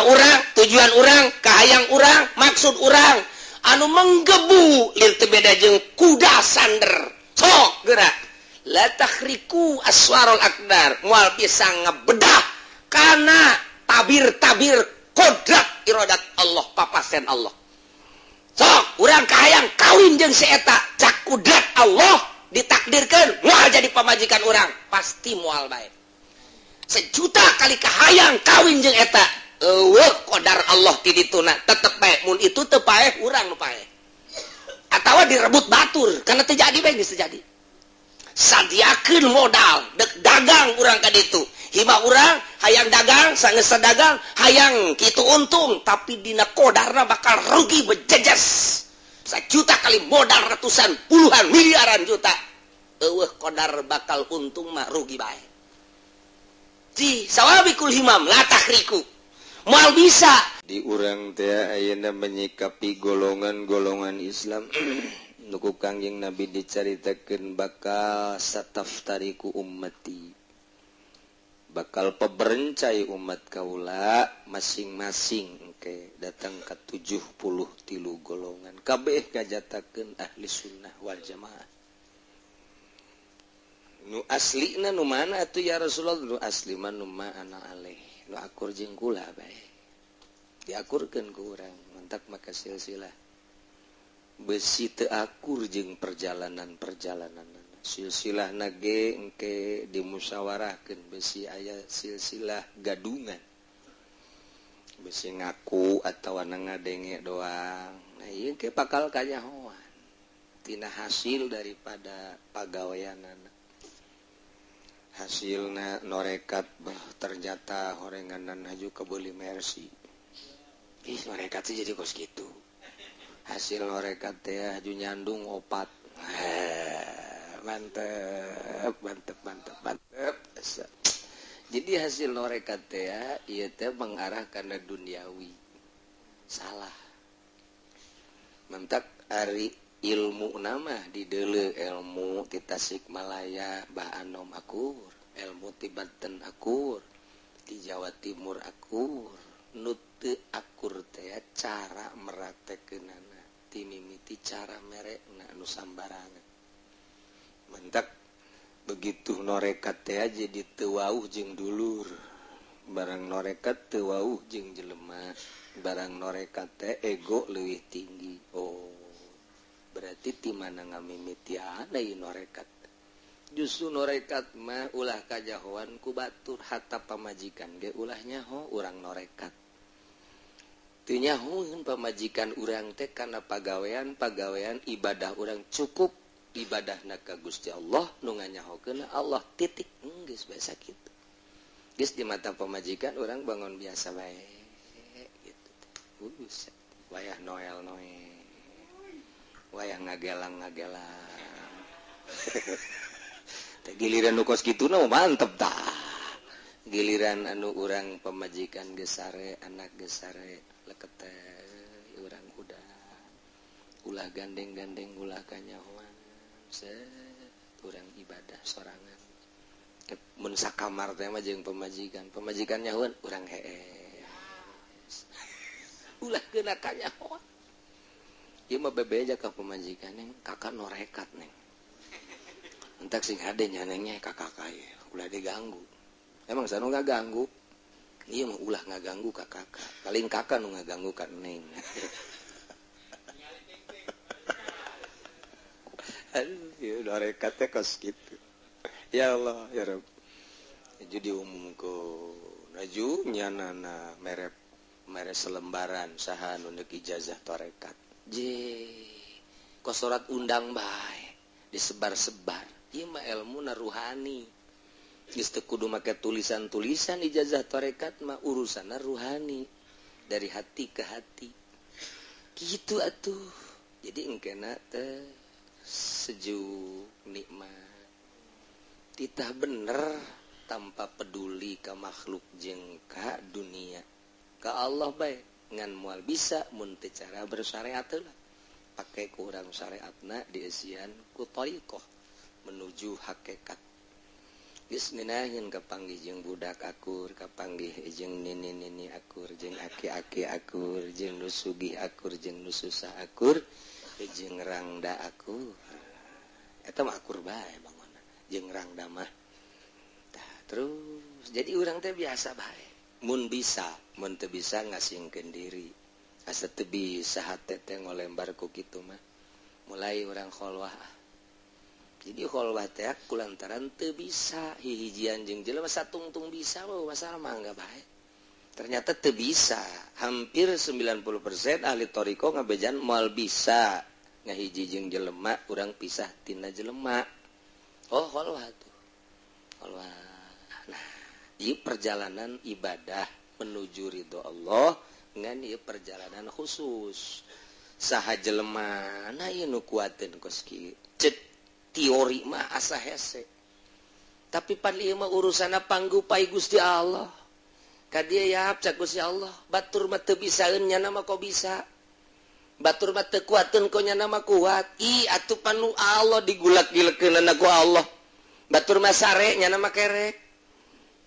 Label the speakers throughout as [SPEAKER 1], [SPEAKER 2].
[SPEAKER 1] orang tujuan orang kahayang orang maksud orang anu menggebu lieu beda jeung kuda sander sok gerak la takhriku aswarul akdar moal bisa ngebedah kana tabir-tabir kodrat iradat Allah papasen Allah sok urang kahayang kawin jeung si eta cak kudrat Allah ditakdirkeun moal jadi pamajikan urang pasti moal bae sejuta kali kahayang kawin jeung eta eueuh qadar Allah ti dituna tetep bae mun itu teu paeh urang nu paeh atawa direbut batur kana teu jadi bae geus jadi sadiakeun modal dek dagang urang ka ditu hima urang hayang dagang sangeus dagang hayang kitu untung tapi dina kodarna bakal rugi bejejes 1 juta kali modal ratusan puluhan miliaran juta eueuh kodar bakal untung mah rugi bae di sawabikul himam la takhriku moal bisa
[SPEAKER 2] di urang teh ayeuna menyikapi golongan-golongan Islam nuku Kangjeng Nabi dicaritakeun bakal sataftariku ummati bakal peberencai umat kaula masing-masing engke datang ka 73 golongan kabeh kajatakeun ahli sunnah wal jamaah nu aslina nu mana atuh ya Rasulullah nu asli mah nu ma ana aleh nu akur jeung kula bae diakurkeun ku urang mantak maka silsilah besi teu akur jeung perjalanan-perjalanan silsilah nage engke dimusyawarahkeun besi aya silsilah gadungan besi ngaku atawa ngadenge doang nah ieu ke bakal kanyahoan tina hasil daripada pagaweanana hasilna norekat ternyata horenganan haju kebeuli mercy ih norekat sih jadi kos gitu hasil norekat teh haju nyandung opat mantep jadi hasil norekat teh ieu teh mengarah kana duniawi salah mentak ari ilmu nama dideuleu ilmu ti Tasikmalaya Ba'anom akur ilmu ti Banten akur ti Jawa Timur akur nu teu akur teh cara meratekeunana ti mimiti cara merekna anu sambarangan mentak begitu norekat teh jadi teu wauh jeung dulur barang norekat teu wauh jeung jelema barang norekat teh ego leuwih tinggi oh berarti ti mana ngamimiti ada ieu norekat justru norekat mah ulah kajahoan ku batur hatta pamajikan ge ulah nyaho urang norekat teu nyahoeun pamajikan urang teh kana pagawean ibadah urang cukup ibadahna ka Gusti Allah nu nganyahokeun Allah titik geus bae sakitu geus di mata pamajikan urang bangun biasa bae gitu buset wayah noel wayah ngagelang giliran nu kos kituna mantep tah giliran anu urang pamajikan geus sare anak geus sare leket teh urang ulah gandeng-gandeng ulah kanyahoan urang ibadah sorangan mun sakamar teh mah jeung pamajikan nyahoan urang hees ulah geuna kanyahoan ieu mah bebeja ka pamajikan neng kakak norekat neng entak sing hade nya nengnya kakak ulah diganggu emang sanu ngaganggu ieu mah ulah ngaganggu ka kakak paling kakak nu ngaganggu ka neng aduh norekat teh kos kitu ya Allah ya Rabb jadi umumku naju nyanana mere selembaran saha nu neuk ijazah tarekat kos surat undang bae disebar-sebar ieu mah ilmuna ruhani geus teu kudu make tulisan-tulisan ijazah tarekat mah urusanna ruhani dari hati ke hati kitu atuh jadi engkena teh sejuk nikmat titah bener tanpa peduli ka makhluk jeung ka dunia ka Allah bae ngan moal bisa mun teu cara bersyariat lah pake ku urang syariatna dieusian ku thariqah menuju hakikat geus ninahin kapanggih jeung budak akur kapanggih jeung nini-nini akur jeung aki-aki akur jeung nu sugih akur jeung nu susah akur jeung rangda akur eta mah akur bae bangunna jeung rangda mah tah terus jadi urang teh biasa bae mun bisa mun teu bisa ngasingkeun diri asa teu bisa hate teh ngolembar ku kitu mah mulai urang kholwah jadi kholwah teh kulantaran teu bisa hihijian jeung jelema satungtung bisa masalah mah enggak bae ternyata teu bisa hampir 90% ahli toriko ngabejan moal bisa ngahiji jeung jelema urang pisah tina jelema kholwah tuh kholwah nah ieu perjalanan ibadah menuju ridho Allah ngan ieu perjalanan khusus saha jelema na ieu nu kuateun kos kieu teori mah asa hese tapi pan ieu mah urusana panggupai Gusti Allah ka dieu yap cak Gusti Allah batur mah teu bisaeun nya mah kok bisa batur mah teu kuateun ko nya mah kuat atuh panu Allah digulak-gilekeunna ku Allah batur mah sare nya mah kerek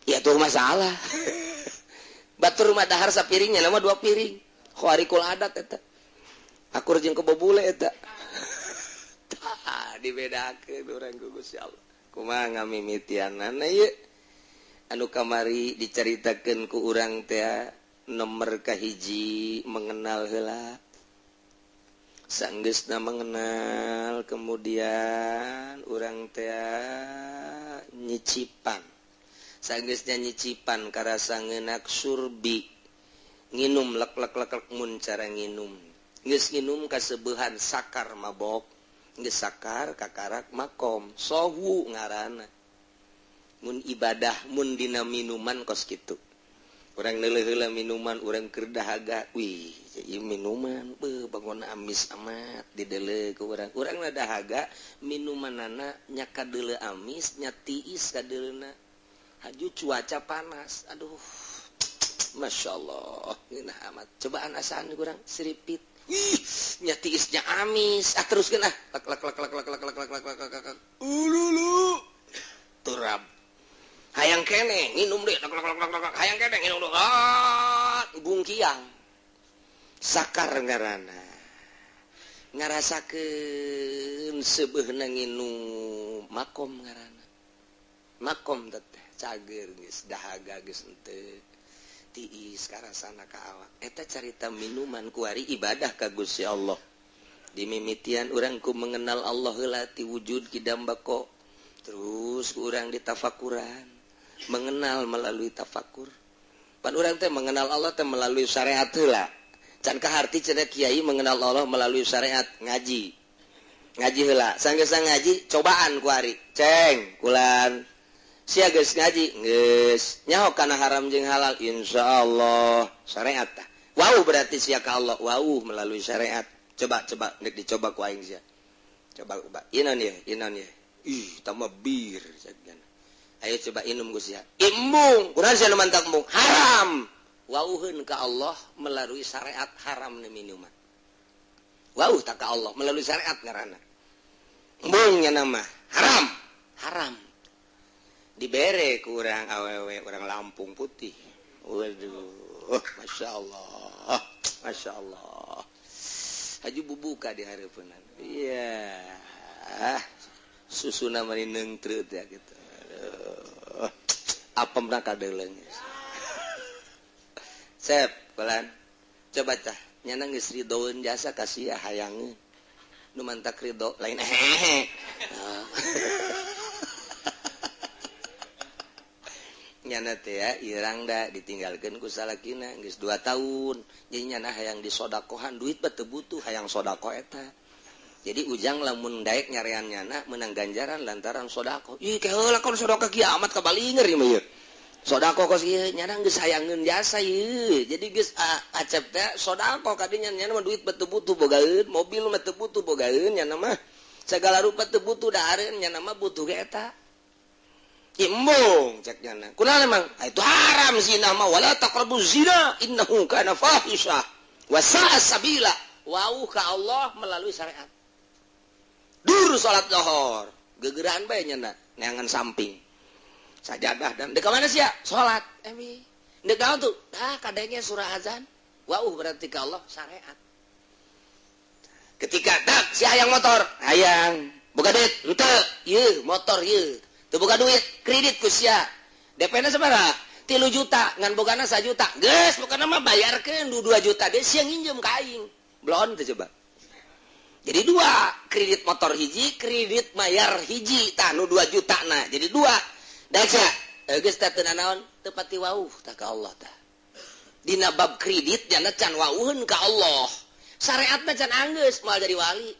[SPEAKER 2] ya tuh masalah batur mah dahar sapiring nya mah 2 piring kharikul adat eta akur jeung kebobule eta dibedakeun urang ku Gusti Allah kumaha ngamimitianana ieu anu kamari dicaritakeun ku urang teh nomor kahiji mengenal heula sanggeusna mengenal kemudian urang teh nyicipan sanggeusnya nyicipan karasa ngeunak surbi nginum lek mun cara nginum geus nginum kaseubehan sakar mabok geus sakar kakarak makom sohu ngaranna mun ibadah mun dina minuman kos kitu urang neuleuh heula minuman urang keur dahaga wih ieu minuman beuh bangun amis amat dideuleuh ku urang urang dahaga minumanana nya kadeuleuh amis nya tiis kadeuleuhna haju cuaca panas aduh masyaallah ngeunah amat cobaan asaan kurang seripit nya tiisnya amis teruskeun lak ululu turab hayang kene nginum deui hayang kene nginum deui bungkiang sakar ngaranna ngarasakeun seubeuna nginum makom ngaranna makom teh cager geus dahaga geus henteu tiis karasana ka awak eta carita minuman ku ari ibadah ka Gusti Allah dimimitian urang ku mengenal Allah heula ti wujud kidambako terus urang ditafakuran mengenal melalui tafakur pan urang teh mengenal Allah teh melalui syariat heula can kaharti cenah kiai mengenal Allah melalui syariat ngaji heula sanggeus ngaji cobaan ku ari ceng kulan sia geus ngaji geus nyaho kana haram jeung halal insyaallah syariat tah wau berarti sia ka Allah wau melalui syariat coba nek dicoba ku aing sia coba inon ye ih tambah bir sakian ayo coba inum geus sia imbung kunaon sia nu mantak embung haram wauheun ka Allah melalui syariat haram na minuman wau ta ka Allah melalui syariat ngaranna embung nya nama haram dibere ku urang awewe urang Lampung Putih waduh masya Allah haju bubuka di hareupeunna iya susuna mani neungtreut ya gitu apemna kadeuleng sep kulan coba tah nyana geus ridoeun jasa kasih hayangeun nu mantak ridho lain nyana teh ya irang da ditinggalkeun ku salakina geus 2 tahun jadi nyana hayang disodakohan duit teu butuh hayang sodako eta jadi ujang lamun daek nyarean nyana menang ganjaran lantaran sodako ih ke heula kon sodako kiamat kabalinger ieu mah sodako kos ieu nyana geus hayangeun jasa ieu jadi geus acep teh sodako kadinya nyana mah duit teu butuh bogaeun mobil mah teu butuh bogaeun nyana mah segala rupa teu butuh dahareun nyana mah butuh ge eta imbung cek nyana kunaon emang itu haram zina mah wala taqrabuz zina innahu kana fahisha wa sa'a sabila wau ka Allah melalui syariat dur salat zuhur gegeuraan bae nyana neangan samping sajadah dan dek mana sia salat deuk naon tuh kadenge surah azan
[SPEAKER 1] wauh berarti ka Allah syariat. Ketika tak si hayang motor, hayang boga duit henteu, ieu motor ieu. Teu boga duit, kredit ku sia. DP-na sabaraha? 3 juta, ngan bogana 1 juta. Geus, bogana mah bayarkeun 2 juta, dia sia nginjem ka aing. Blon teh coba. Jadi 2, kredit motor hiji, kredit mayar hiji, tah nu 2 juta na. Jadi 2. Da sia, geus teh teu naon, teu pati wauh tah ka Allah tah. Dina bab kredit jana can wauheun ka Allah. Syariatna can anggeus moal jadi wali.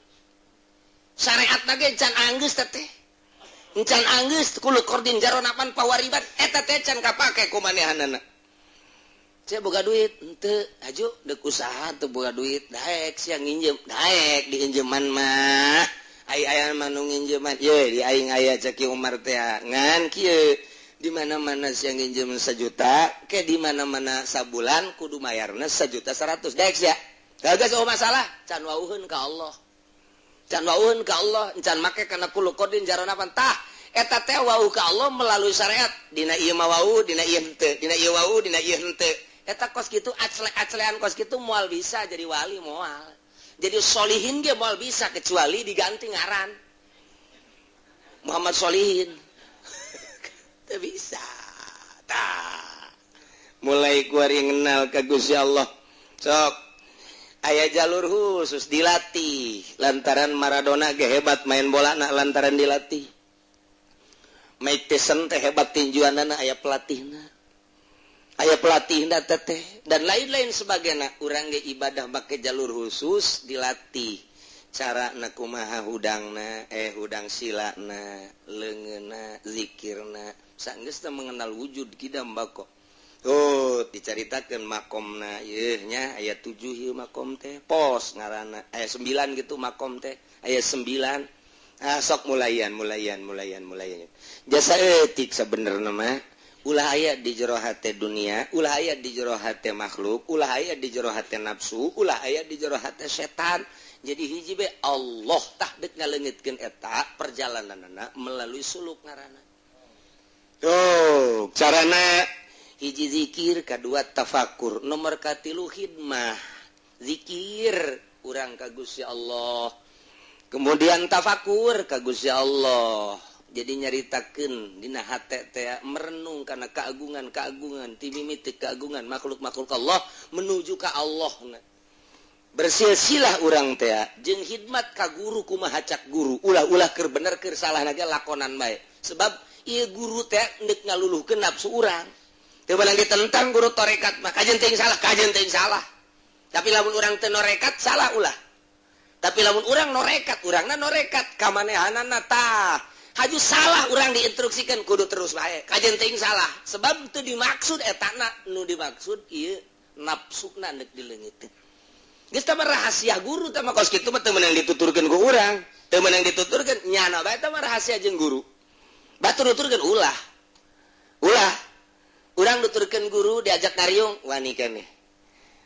[SPEAKER 1] Syariatna ge can anggeus teh. Can anggeus kulo kordin jaronapan pawaribat eta teh can kapake ku manehanana. Sia boga duit henteu, aju deuk usaha teu boga duit, daek sia nginjem, daek diinjeman mah. Aya mah nu nginjeman, ye di aing aya ceki Umar teh ngan kieu. Di mana-mana sia nginjem 1 juta, ke di mana-mana sabulan kudu mayarna 1.100.000 daek sia. Gagas oh masalah, can wauheun ka Allah. Can wauheun ka Allah, can make kana kulo kodin jaronapan tah. Eta teh wauh ka Allah melalui syariat. Dina ieu mah wauh, dina ieu henteu, dina ieu wauh, dina ieu henteu. Eta kos kitu aclean kos kitu moal bisa jadi wali moal. Jadi solihin ge moal bisa kecuali diganti ngaran. Muhammad Solihin. Teu bisa. Tah. Mulai kuari ngenal ka Gusti Allah. Sok aya jalur khusus dilatih lantaran Maradona ge hebat main bola na lantaran dilatih. Mike Tyson teh hebat tinjuanana aya pelatihna. Aya pelatihna teh dan lain-lain sebagainya. Urang ge ibadah make jalur khusus dilatih. Carana kumaha hudangna, hudang silana, leungeunna, zikirna, saenggeus teh mengenal wujud kidam bako. Oh, dicaritakeun makomna ieu nya aya 7 ieu makom teh pos ngaranna aya 9 gitu makom teh aya 9 sok mulayan jasa etik sabenerna mah ulah aya di jero hate dunia ulah aya di jero hate makhluk ulah aya di jero hate nafsu ulah aya di jero hate setan jadi hiji be Allah tah deuk ngaleungitkeun eta perjalananna melalui suluk ngaranna. Oh, carana hiji zikir, kedua tafakur, nomor katilu hidmah, zikir urang ka Gusti Allah. Kemudian tafakur ka Gusti Allah. Jadi nyaritakeun dina hate teh merenung kana keagungan-keagungan, timimiti keagungan makhluk-makhluk Allah menuju ka Allah. Bersilsilah urang teh jeung hidmat ka guru kumaha cak guru, ulah-ulah keur bener keur salah ge lakonan bae. Sebab ieu guru teh neuk ngaluluhkeun nafsu urang. Coba lagi tentang guru torekat mah kajen teuing salah. Tapi lamun urang teu norekat salah ulah. Tapi lamun urang norekat, urangna norekat ka manehanana tah. Haju salah urang diinstruksikeun kudu terus bae. Kajen teuing salah. Sebab teu dimaksud etana nu dimaksud ieu nafsuna neuk dileungitkeun. Geus tah rahasia guru tah mah kos kitu mah teu meunang dituturkeun ku urang. Teu meunang dituturkeun nyana bae tah mah rahasia jeung guru. Batur nuturkeun ulah. Urang nuturkeun guru diajak ngariung wani keneh.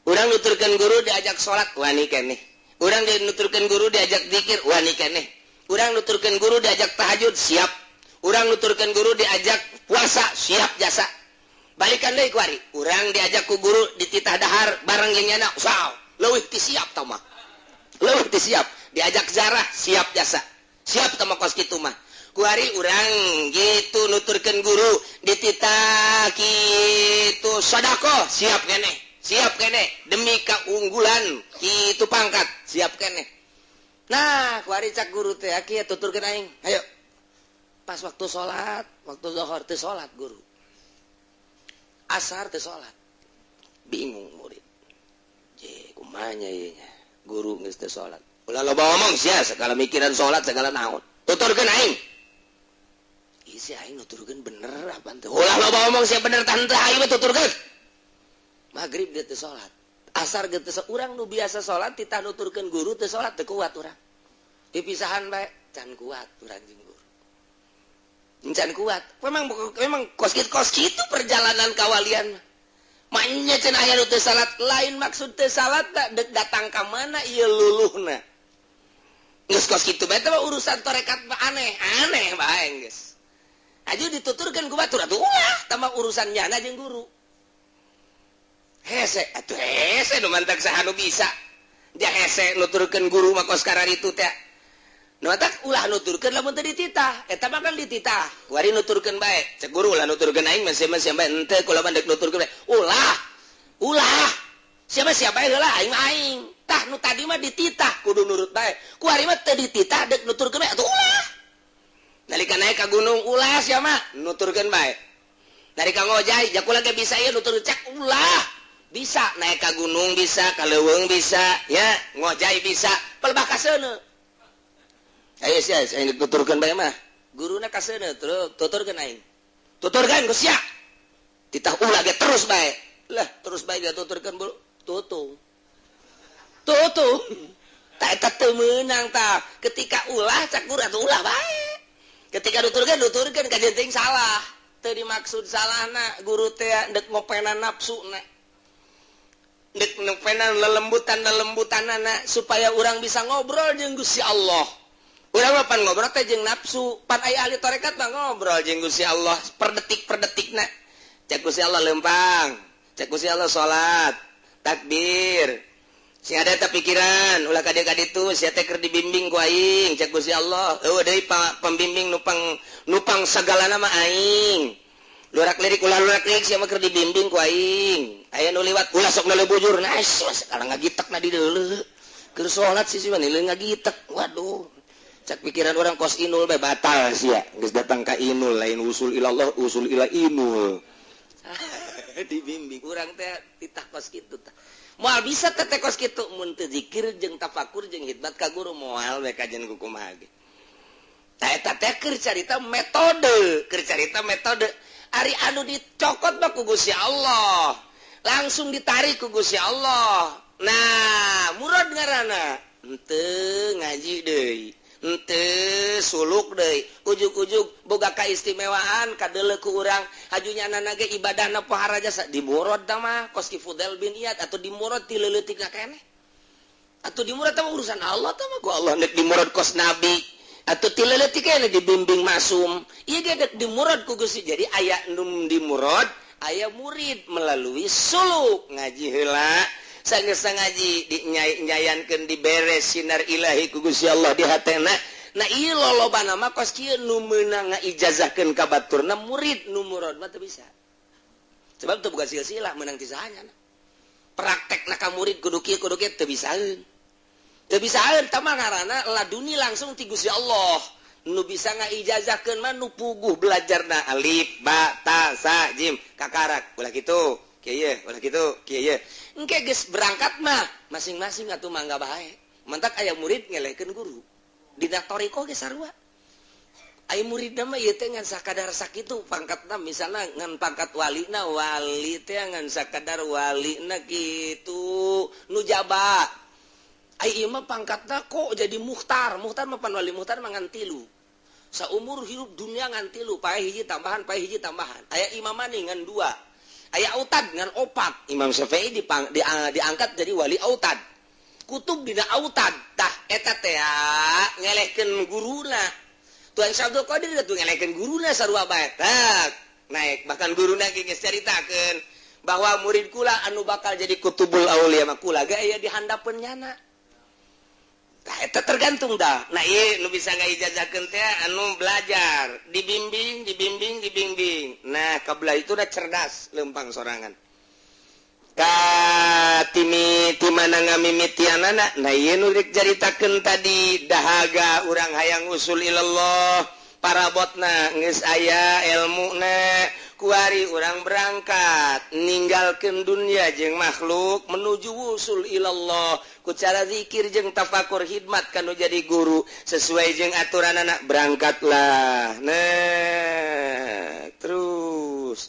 [SPEAKER 1] Urang nuturkeun guru diajak salat wani keneh. Urang nuturkeun guru diajak zikir wani keneh. Urang nuturkeun guru diajak tahajud siap. Urang nuturkeun guru diajak puasa siap jasa. Balikan deui kuari. Urang diajak ku guru dititah dahar bareng jeung nyana usah. Leuwih ti siap tah mah. Leuwih ti siap. Diajak zarah siap jasa. Siap tah mah kos kitu mah. Kuari urang gitu nuturkeun guru dititah kitu sedekah siap keneh demi kaunggulan kitu pangkat siap keneh. Nah kuari cak guru teh kieu tuturkeun aing hayo pas waktu salat waktu zuhur teu salat guru asar teu salat bingung murid je kumaha nya ieu nya guru geus teu salat ulah loba ngomong sia segala mikiran salat segala naon tuturkeun aing isi aing nuturkeun bener apa teu ulah loba ngomong sia bener tah henteu aing tuturkeun magrib dia teu salat asar ge teu urang nu biasa salat titah nuturkeun guru teu salat teu kuat urang pipisahan bae can kuat urang jeung guru can kuat memang kos kitu perjalanan kawalian manya cenah aya nu teu salat lain maksud teu salat deuk datang ka mana ieu luluhna geus kos kitu bae teh urusan tarekat aneh bae geus aju dituturkeun ku batur atuh ulah tah urusan nyana jeung guru hese atuh hese nu mantak saha nu bisa dia hese nuturkeun guru mah kos karar itu teh nu mantak ulah nuturkeun lamun teu dititah eta mah kan dititah kuari nuturkeun bae cek guru lah nuturkeun aing mah sia bae henteu kula mah deuk nuturkeun bae ulah siapa heula aing tah nu tadi mah dititah kudu nurut bae kuari mah teu dititah deuk nuturkeun bae atuh ulah nalika naik ka gunung ulah sia mah nuturkeun bae nalika ngojai jakula ge bisa ieu nutur cek ulah bisa naik ke gunung bisa, ke leuweung bisa, ya ngojai bisa, pelebah ka seuneu. Ayo sia, aing tuturkeun bae mah. Guruna ka seuneu, tuturkeun aing. Tuturkeun geus sia. Titah ulah ge terus bae. Lah, terus bae ge tuturkeun bulu. Tutung. Ta eta teu meunang tah. Ketika ulah cak guru atuh ulah bae. Ketika nuturkeun kajenting salah. Teu dimaksud salahna guru teh deuk ngopenan nafsuna. Dek nepenan lelembutan anak supaya orang bisa ngobrol jeung Gusti Allah. Urang mah pan ngobrol teh jeung nafsu, pan aya ahli tarekat mah ngobrol jeung Gusti Allah per detikna. Cek Gusti Allah lempang, cek Gusti Allah salat, takbir. Sing ada teh pikiran ulah ka ditu sia teh keur dibimbing ku aing, cek Gusti Allah. Eueuh deui pembimbing nupang sagalana mah aing. Lurak lirik sia mah keur dibimbing ku aing. Aya nu liwat ulah sok nalebujur nah sekarang ngagitekna di deuleu. Keur salat sih mah nileung ngagitek. Waduh. Cak pikiran orang kos inul bae batal sia. Geus datang ka inul lain usul ilallah usul ila inul. Dibimbing urang teh titah kos kitu tah. Moal bisa teh kos kitu mun teu zikir jeung tafakur jeung khidmat ka guru moal bae kajian kumaha ge. Tah eta teh keur carita metode, ari anu dicokot mah ku Gusti Allah. Langsung ditarik ku Gusti Allah. Nah, murad ngaranna henteu ngaji deui, henteu suluk deui, ujug-ujug boga kaistimewaan kadeuleu ku urang, hajunyana ge ibadahna pohara jasa dimurad tah mah kos ki Fudel bin Iyad atau dimurad ti leuleutikna keneh. Atuh dimurad tah urusan Allah tah mah ku Allah nek dimurad kos nabi atau ti leuleutik keneh dibimbing masum. Ieu ge dek dimurad ku Gusti. Jadi aya nu dimurad aya murid melalui suluk ngaji heula sageus ngaji dinyayankeun diberes sinar ilahi ku Gusti Allah di hatena. Nah ieu lolobana mah kos kieu nu meunang ngaijazahkeun ka baturna murid nu murad mah teu bisa. Sebab teu bukan silsilah meunang ti sahanya. Praktekna ka murid kudu kieu teu bisaeun. Teu bisaeun tah mah ngaranna laduni langsung ti Gusti Allah. Nu bisa ngaijazahkeun mah nu puguh belajarna alif ba ta sa jim kakarak ulah kitu kieu ulah kitu kieu engke geus berangkat mah masing-masing atuh mangga bae mentak aya murid ngelehkeun guru dina toriko ge sarua aya muridna mah ieu teh ngan sakadar sakitu pangkatna misalna ngan pangkat walina wali teh ngan sakadar walina kitu nu jabat aya ieu mah pangkatna kok jadi muhtar mah pan wali muhtar mah ngan 3 saumur hidup dunia ngan 3 pae hiji tambahan aya imamani ngan 2 aya autad ngan 4 Imam Syafi'i diangkat jadi wali autad kutub dina autad tah eta teh ngelehkeun guruna Tuan Abdul Qadir tuh ngelehkeun guruna sarua bae tah naik bahkan guruna ge geus caritakeun bahwa murid kula anu bakal jadi kutubul aulia mah kula ge aya di handapeun nyana. Nah, itu tergantung dah. Nah, iya, lu bisa ngaijazahkeun teh anu belajar, dibimbing. Nah, kabelah itu udah cerdas, lempang sorangan. Ka timana ngamimitianana, nah iya nu rek caritakeun tadi dahaga urang hayang usul ilallah, parabotna geus aya ilmuna, kuari urang berangkat ninggalkeun dunia jeung makhluk menuju usul ilallah. Ku cara zikir jeung tafakur khidmat kanu jadi guru sesuai jeung aturan anak berangkatlah. Nah, terus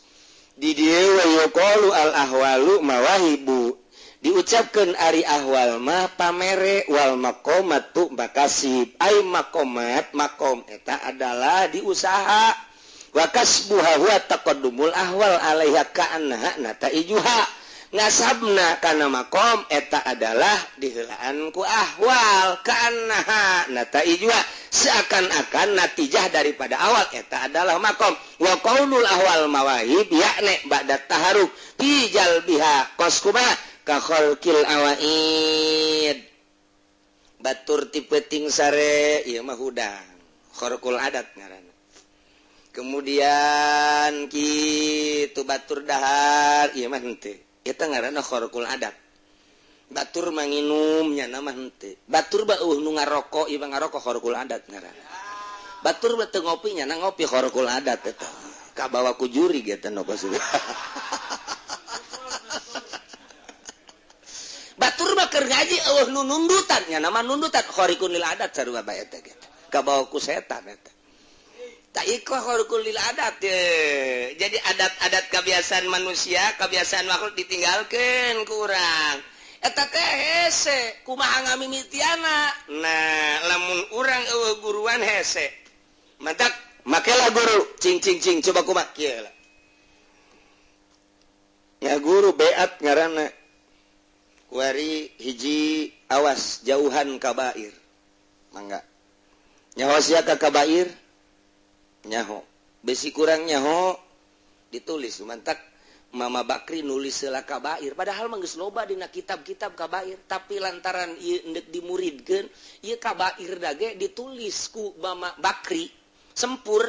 [SPEAKER 1] di dieu yuqalu al ahwalu mawahibu diucapkeun ari ahwal mah pamere wal maqamatu bakasib ai maqamat maqam eta adalah diusaha wa kasbuha huwa taqaddumul ahwal alaiha ka annaha nataijuha
[SPEAKER 2] ngasabna kana makom eta adalah dihelaan ku ahwal kana nata ijwa seakan-akan natijah daripada awal eta adalah makom wa qaulul ahwal mawahib yakni ba'da taharuk fi jalbiha qaskuma ka khalqil awaid batur ti peuting sare ieu mah hudang kharqul adat ngaranna kemudian kitu batur dahar ieu mah henteu eta ngaranna kharqul adat batur manginum nya nama henteu batur beuh nu ngarokok ieu ngarokok kharqul adat ngaranna batur teu ngopi nya ngopi kharqul adat eta kabawa ku juri eta no basuh batur mah keur ngaji eueuh nu nundutan nya nama nundutan kharqul adat sarua bae eta kabawa ku setan eta tak ikut kharqul adat jadi adat-adat kebiasaan manusia kebiasaan makhluk ditinggalkan kurang eta teh hese kumaha ngamimitiana nah lamun urang eueuh guruan hese mantak makelah guru cing cing cing coba kumaha kieu lah ya guru beat ngaranna kuari hiji awas jauhan kabair mangga nyaho sia ka kabair nyaho besi kurang nyaho ditulis mantak Mama Bakri nulis heula kabair padahal mah geus loba dina kitab-kitab kabair tapi lantaran ieu endek dimuridkeun ieu kabair dage ditulis ku Mama Bakri sempur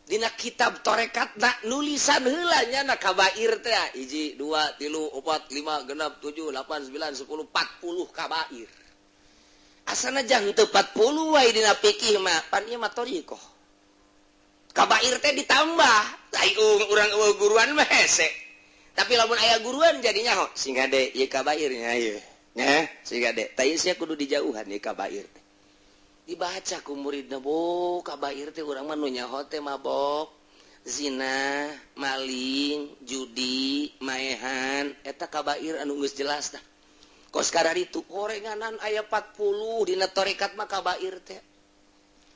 [SPEAKER 2] dina kitab torekatna nulisan heula nya na kabair teh 1 2 3 4 5 6 7 8 9 10 40 kabair asana jang teu 40 wae dina fikih mah pan ieu mah thariqah kabair teh ditambah ai urang guruan mah hese tapi lamun aya guruan jadinya ho singade ieu kabairnya ieu nya singade tah ieu sia kudu dijauhan ieu kabair teh dibaca ku muridna bo kabair teh urang mah nu nyaho teh mabok zina maling judi maehan eta kabair anu geus jelas tah kos kararitu gorenganan aya 40 dina tarekat mah kabair teh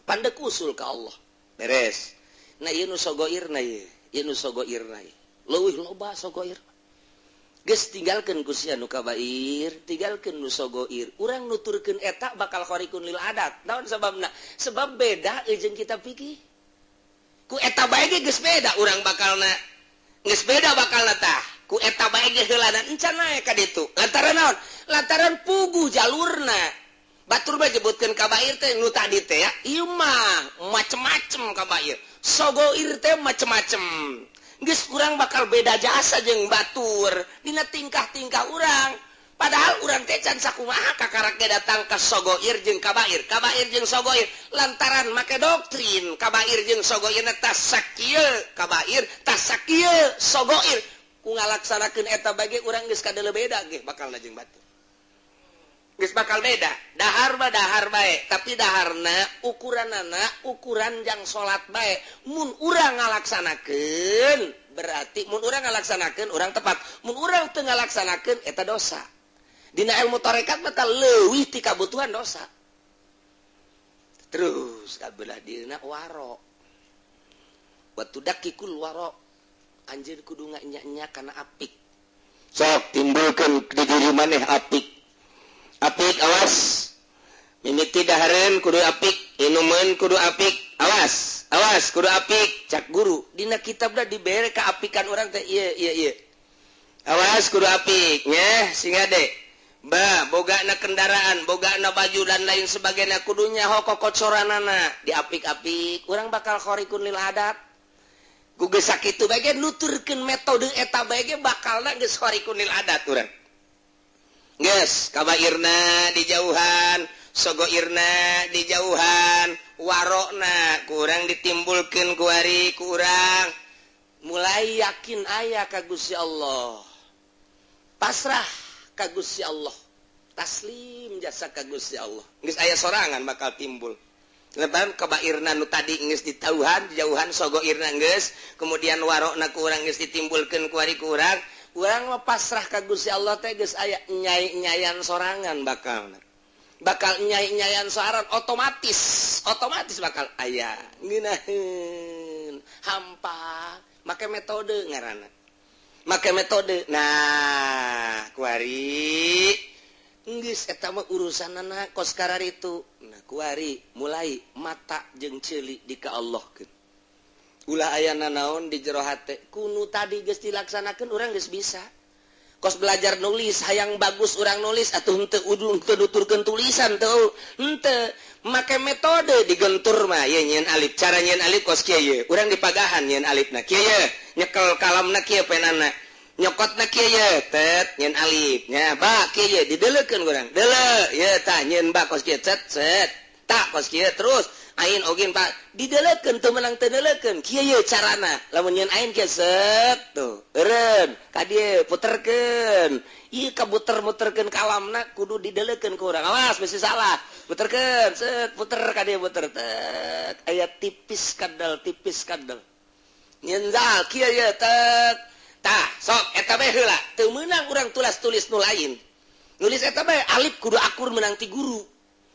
[SPEAKER 2] pandek usul ka Allah beres nah ieu nu sogoirna ieu nu sogoirna leuwih loba sogoir geus tinggalkeun ku sia nu kabair tinggalkeun nu sogoir urang nuturkeun eta bakal khariqun lil adat naon sababna sebab beda jeung kita pikir ku eta bae ge geus beda urang bakalna geus beda bakalna tah ku eta bae ge heulana encan nae ka ditu lantaran naon lantaran puguh jalurna batur mah nyebutkeun kabair teh nu tadi teh ya ieu mah macem-macem kabair sogoir teh macem-macem geus urang bakal beda jasa jeung batur dina tingkah-tingkah urang padahal urang teh can sakumaha kakarake datang ka sogoir jeung kabair jeung sogoir lantaran make doktrin kabair jeung sogoir tah sakieu kabair tah sakieu sogoir ku ngalaksanakeun eta bage urang geus kadele beda ge bakalna jeung batur geus bakal beda dahar mah dahar bae tapi daharna ukuranana ukuran jang salat bae mun urang ngalaksanakeun berarti mun urang ngalaksanakeun urang tepat mun urang teu ngalaksanakeun eta dosa dina ilmu tarekat mah leuwih ti kabutuhan dosa terus kabelah dina waro batu dakikul waro anjeun kudu nganya-nya kana apik sok timbulkeun di diri maneh apik apik awas mimiti dahareun kudu apik inumeun kudu apik awas kudu apik cak guru dina kitabna dibere kaapikan urang teh ieu awas kudu apik nya singade ba bogana kendaraan bogana baju dan lain sebagainya kudu nyaho kokocoranana diapik-apik urang bakal khariqun lil adat ku geus sakitu bae ge nuturkeun metode eta bae ge bakalna geus khariqun lil adat urang geus kabairna dijauhan sogoirna dijauhan warokna kurang ditimbulkeun ku ari kurang mulai yakin aya ka Gusti Allah pasrah ka Gusti Allah taslim jasa ka Gusti Allah geus aya sorangan bakal timbul leban kabairna nu tadi geus ditauhan dijauhan sogoirna geus kemudian warokna kurang geus ditimbulkeun ku ari kurang urang mah pasrah ka Gusti Allah teh geus aya nyai-nyayan sorangan bakal nyai-nyayan sorangan otomatis bakal aya ngeunaheun hampa make metode ngaranna
[SPEAKER 1] make metode nah kuari geus eta mah urusanana kos karar itu nah kuari mulai mata jeung ceuli di ka Allah keun ulah ayana naon di jero hate kunu tadi geus dilaksanakeun urang geus bisa kos belajar nulis hayang bagus urang nulis atuh henteu nuturkeun tulisan teu henteu make metode digentur mah ye nyeun alif cara nyeun alif kos kieu ye urang dipagahan nyeun alifna kieu ye nyekel kalamna kieu penana nyokotna kieu ye tet nyeun alif nya ba kieu ye dideleukeun urang deuleu ye tah nyeun ba kos kieu set tak kos kieu terus ain ogin pak dideleukeun teu menang teu deleukeun kieu ye carana lamun nyeun ain kieu set tuh eureun ka dieu puterkeun ieu kabuter-muterkeun kalamna kudu dideleukeun ku urang awas bisi salah puterkeun set puter ka dieu puter tet aya tipis kadal nyeun zal kieu ye tet tah sok eta bae heula teu meunang urang tulis nu lain nulis eta bae alif kudu akur menang ti guru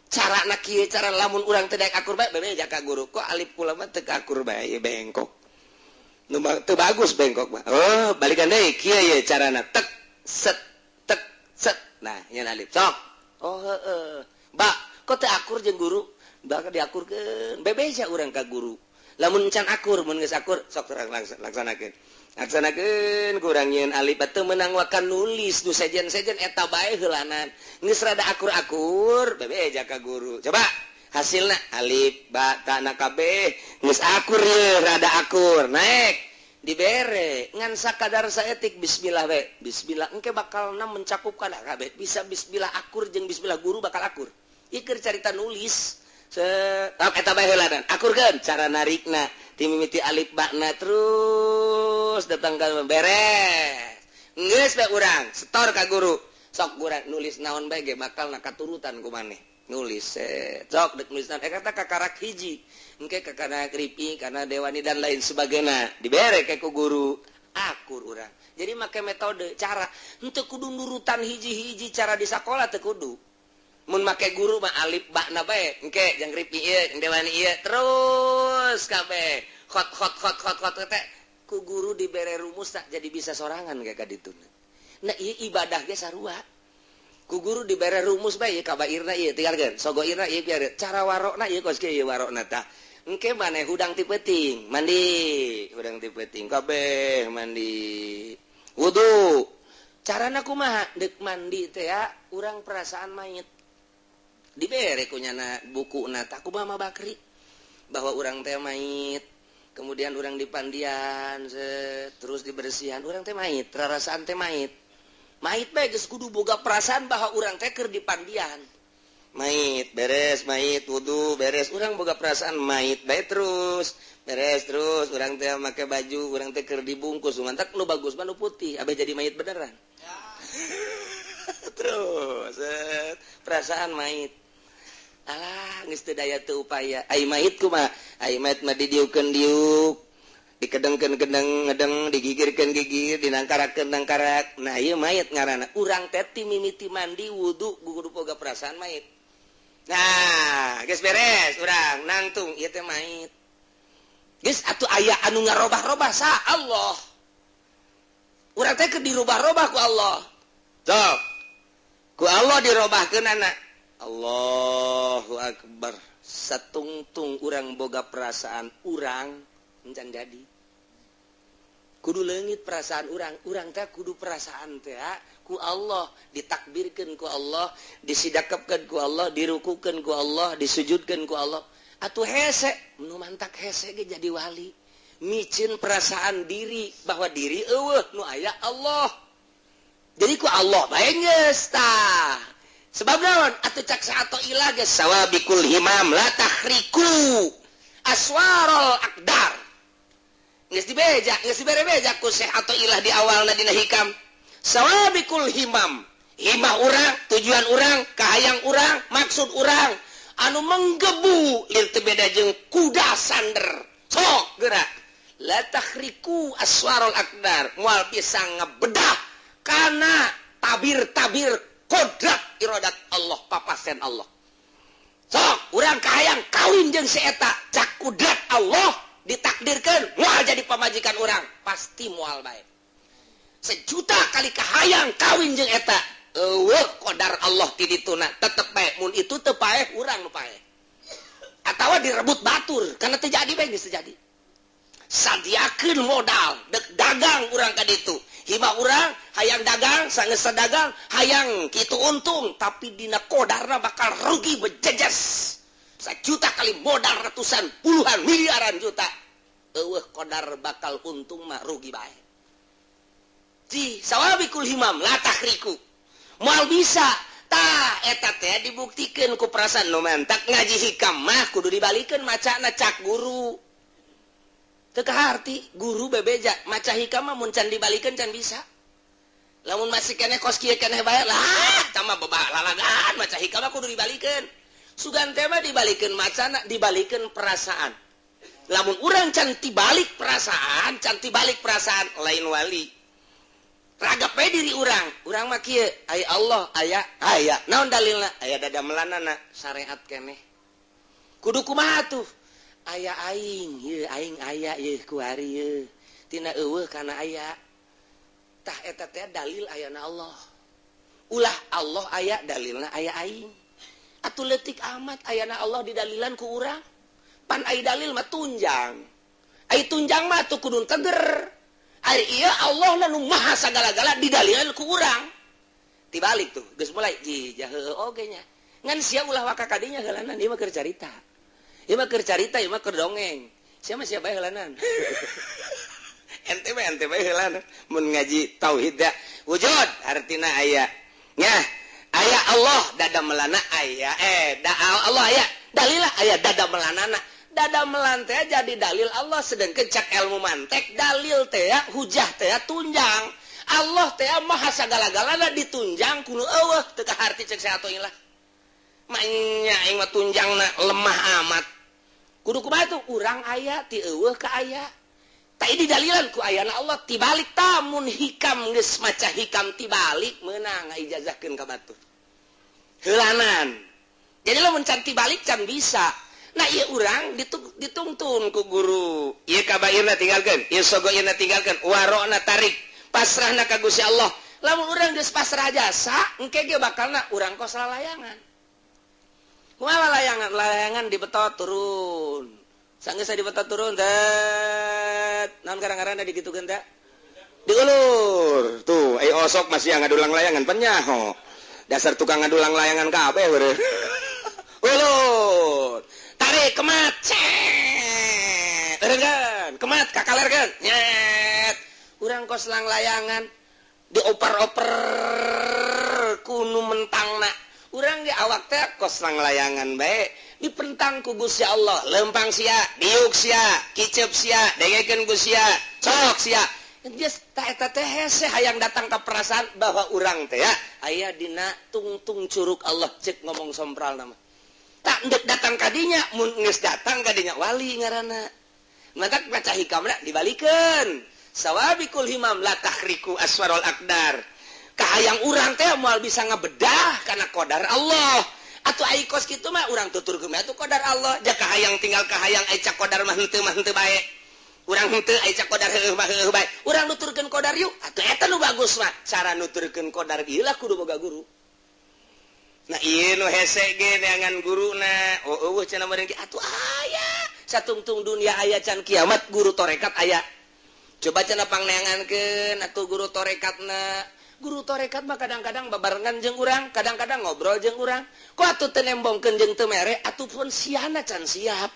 [SPEAKER 1] cara nak kieu cara lamun urang teu daek akur bae bebeja ka guru kok alif kula mah teu akur bae bengkok nu teu bagus bengkok mah oh balikan deui kieu ye carana tek set nah nyeun alif sok oh heueuh ba kok teu akur jeung guru bakal diakurkeun bebeja urang ka guru lamun can akur mun geus akur sok laksanakeun kurang nyeun alif teu meunang wakan nulis nu sejen-sejen eta bae heulanan geus rada akur-akur bebeja ka guru coba hasilna alif ba ta na kabeh geus akur ye rada akur naek dibere ngan sakadar saeutik bismillah we bismillah engke bakalna mencakupkan kabeh bisa bismillah akur jeung bismillah guru bakal akur ieu keur carita nulis eta bae heulanan akurkeun cara narikna ti mimiti alif bakna terus datang ka beres geus bae urang setor ka guru sok urang nulis naon bae ge bakal nakaturutan ku maneh nulis sok dek nulis naon kata kakarak hiji engke kakana kripi kana dewani dan lain sebagainya dibere ke ku guru akur urang jadi make metode cara henteu kudu nurutan hiji-hiji cara di sakola teu kudu mun make guru mah alif bakna bae engke jang kripi ieu jang dewani ieu terus kabeh hot teh ku guru dibere rumus tak jadi bisa sorangan kayak kaditu nah ieu ibadah ge sarua ku guru dibere rumus bae ieu kabairna ieu tinggalkeun sogoirna ieu biar cara warokna ieu kos kieu warokna tah engke maneh hudang ti peuting mandi hudang ti peuting kabeh mandi wudu carana kumaha deuk mandi teh ya urang perasaan mayit dibere kunyana bukuna tah kumaha Bakri bahwa urang teh mayit kemudian urang dipandian terus dibersihan urang teh mayit rarasaan teh mayit bae geus kudu boga perasaan bahwa urang teh keur dipandian mayit beres mayit wudu beres urang boga perasaan mayit bae terus beres terus urang teh make baju urang teh keur dibungkus mantap nu bagus mah nu putih abeh jadi mayit beneran ya. Terus perasaan mayit alah geus teu daya teu upaya ai mayit kumaha ai mayit mah didieukeun diuk dikedengkeun ngedeng digigirkeun gigir dinangkarakeun nangkarak nah ieu mayit ngaranna urang teh ti mimiti mandi wudu kudu boga perasaan mayit nah geus beres urang nangtung ieu teh mayit geus atuh aya anu ngarobah-robah sa Allah urang teh keur dirubah-robah ku Allah sok ku Allah dirobahkeun anak Allahu Akbar satungtung urang boga perasaan urang encan jadi kudu leungit perasaan urang teh kudu perasaan teh ku Allah ditakbirkeun ku Allah disidakepkeun ku Allah dirukukeun ku Allah disujudkeun ku Allah atuh hese nu mantak hese ge jadi wali micin perasaan diri bahwa diri eueuh nu aya Allah jadi ku Allah bae geus tah sebab naon atuh cak saato ilah geus sawabikul himam la tahriku aswarul aqdar geus dibere-beja ku Syekh atau ilah di awalna dina hikam sawabikul himam himah urang tujuan urang kahayang urang maksud urang anu menggebu lir teu beda jeung kuda sander sok geura la tahriku aswarul aqdar moal bisa ngabedah kana tabir-tabir kodrat iradat Allah papasen Allah sok urang kahayang kawin jeung si eta cak kudrat Allah ditakdirkeun moal jadi pamajikan urang pasti moal bae sejuta kali kahayang kawin jeung eta qadar Allah ti dituna tetep bae mun itu teu paeh urang nu paeh atawa direbut batur karena terjadi bae geus terjadi sadiakeun modal dek dagang urang ka ditu hima urang hayang dagang sangeus dagang hayang kitu untung tapi dina qadarna bakal rugi bejejes sajuta kali modal ratusan puluhan miliaran juta eueuh qadar bakal untung mah rugi bae di sawabikul himam la tahriku moal bisa tah eta teh dibuktikeun ku perasaan nu mantak ngaji hikam mah kudu dibalikeun macana cak guru teu kaharti guru bebeja maca hikam mah mun can dibalikeun can bisa lamun masih keneh kos kieu keneh bae lah tah mah bebah lalagan maca hikam mah kudu dibalikeun sugan teh mah dibalikeun macana dibalikeun perasaan lamun urang can tibalik perasaan lain wali ragap we diri urang mah kieu aya Allah aya naon dalilna aya dada melanana syariat keneh kudu kumaha tuh aya aing ieu aing aya ieu ku ari ieu tina eueuh kana aya tah eta teh dalil ayana Allah ulah Allah aya dalilna aya aing atuh leutik amat ayana Allah didalilan ku urang pan aya dalil mah tunjang aya tunjang mah tuh kudu teger ari ieu Allah nu maha sagala-gala didalilan ku urang tibalik tuh geus mulai jijah heueuh oge nya ngan sia ulah waka kadinya heulanan ieu mah keur carita ieu mah keur dongeng sia mah sia bae heulanan ente bae heulanan mun ngaji tauhid da wujud artina aya nya aya Allah dada melana aya Allah aya dalilah aya dada melanana dada melan teh jadi dalil Allah sedengkeun cak ilmu mantek dalil teh hujah teh tunjang Allah teh maha sagala-galana ditunjang kudu eueuh teu kaharti cek saatoy lah manya aing mah tunjangna lemah amat kudu kumaha tuh urang aya ti eueuh ka aya tah ieu dalilan ku ayana Allah tibalik tamun hikam geus maca hikam tibalik meunang ngaijazahkeun ka batur heulanan jadi lamun can tibalik can bisa. Nah iya urang ditungtun ku guru iya kabairna tinggalkan iya sogoirna tinggalkan warokna tarik pasrahna ka Gusti Allah lamun urang geus pasrah jasa engke ge bakalna urang kos lalayangan kumaha layangan di betot turun sanggeus di betot turun dat naon garang-garangna digitukeun teh diulur tuh ai osok masih ngadulang layangan penyaho dasar tukang ngadulang layangan kabeh beureuh ulur tarik kemat eregan kemat kakalergan nyet urang kos lang layangan dioper-oper kunu mentangna urang ge awak teh kos lang layangan bae dipentang ku Gusti Allah lempang sia diuk sia kicep sia dengekeun ku sia sok sia geus tah eta teh hese hayang datang ka perasaan bahwa urang teh ya aya dina tungtung curug Allah cek ngomong sompral nama tak ndek datang kadinya mun geus datang kadinya wali ngaranna maka baca hikamna dibalikeun sawabikul himam la tahriku aswarul aqdar kahayang urang teh moal bisa ngabedah kana qadar Allah atuh ai kos kitu mah urang tuturkeun atuh qadar Allah jah kahayang tinggal kahayang ai cak qadar mah henteu bae urang henteu ai cak qadar heueuh bae urang nuturkeun qadar yuk atuh eta nu bagus mah cara nuturkeun qadar ieu lah kudu boga guru. Nah ieu nu hese ge neangan guruna eueuh cenah meureun atuh aya satungtung dunia aya can kiamat guru torekat aya coba cenah pangneangankeun atuh guru torekatna guru torekat mah kadang-kadang babarengan jeung urang kadang-kadang ngobrol jeung urang kok atuh teu nembongkeun jeung teu mere atuh pun siana can siap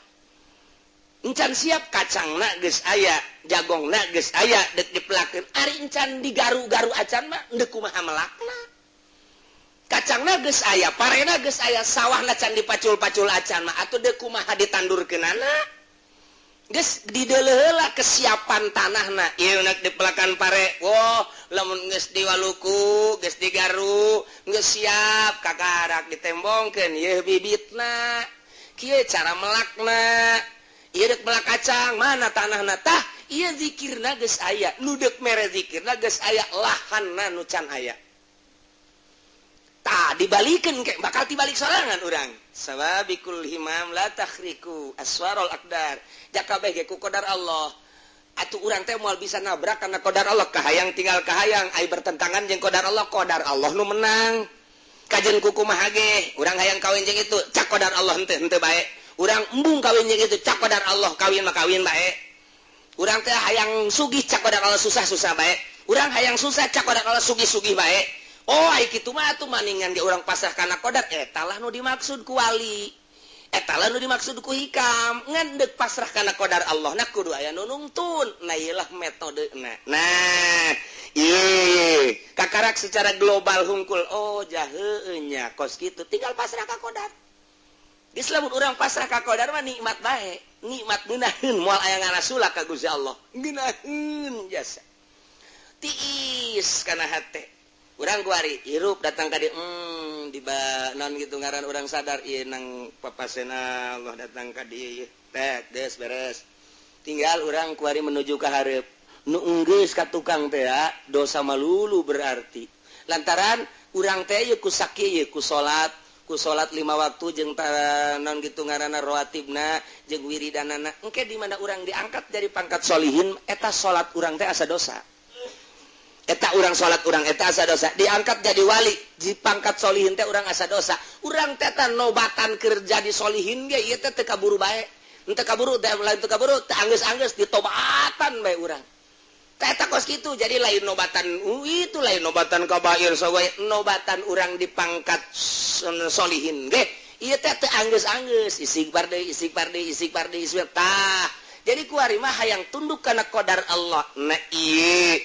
[SPEAKER 1] encan siap kacangna geus aya jagongna geus aya deuk dipelakeun ari encan digaru-garu acan mah deuk kumaha melakna kacangna geus aya parena geus aya sawahna can dipacul-pacul acan mah atuh deuk kumaha ditandurkeunana geus dideuleuh heula kesiapan tanahna ieu nak dipelakan pare woh lamun geus diwaluku geus digaru geus siap kakarak ditembongkeun ieu bibitna kieu cara melakna ieu deuk melak kacang mana tanahna tah ieu zikirna geus aya nu deuk mere zikirna geus aya lahanna nu can aya tah dibalikeun ke bakal tibalik sorangan urang sababikul himam la takhriku aswarul aqdar jak kabeh ge ku qadar Allah atuh urang teh moal bisa nabrak karena qadar Allah kahayang tinggal kahayang ai bertentangan jeung qadar Allah nu menang kajen kuku mah hage urang hayang kawin jeung itu cak qadar Allah henteu bae urang embung kawin jeung itu cak qadar Allah kawin mah kawin bae urang teh hayang sugih cak qadar Allah susah bae urang hayang susah cak qadar Allah sugih bae oh ai kitu mah atuh maningan ge urang pasrah kana qadar eta lah nu dimaksud ku wali eta lah nu dimaksud ku hikam ngan deuk pasrah kana qadar Allah na kudu aya nu nungtun nah ieu lah metodena nah ieu kakarak secara global hungkul oh jaheu nya kos kitu tinggal pasrah ka qadar geus lamun urang pasrah ka qadar mah nikmat bae nikmat ngeunaheun moal aya ngarasula ka Gusti Allah ngeunaheun jasa tiis kana hate urang kuari hirup datang ka dieu di non gitu ngaran urang sadar ieu nang papasena Allah datang ka dieu teh geus beres tinggal urang kuari menuju ka hareup nu enggeus ka tukang teh dosa malulu berarti lantaran urang teh ieu ku sakieu ku salat 5 waktu jeung non gitu ngaranna rawatibna jeung wiridanana engke di mana urang diangkat dari pangkat solihin eta salat urang teh asa dosa eta urang salat urang eta asa dosa diangkat jadi wali di pangkat solihin teh urang asa dosa urang teh nobatan kerja di solihin ge ieu teh teu kaburu bae henteu kaburu teh lain teu kaburu teh anggeus-anggeus ditobatan bae urang teh eta kos kitu jadi lain nobatan itu lain nobatan kabair sawe nobatan urang di pangkat solihin ge ieu teh teu anggeus-anggeus istighfar deui tah jadi kuari mah hayang tunduk kana qadar Allah nah ieu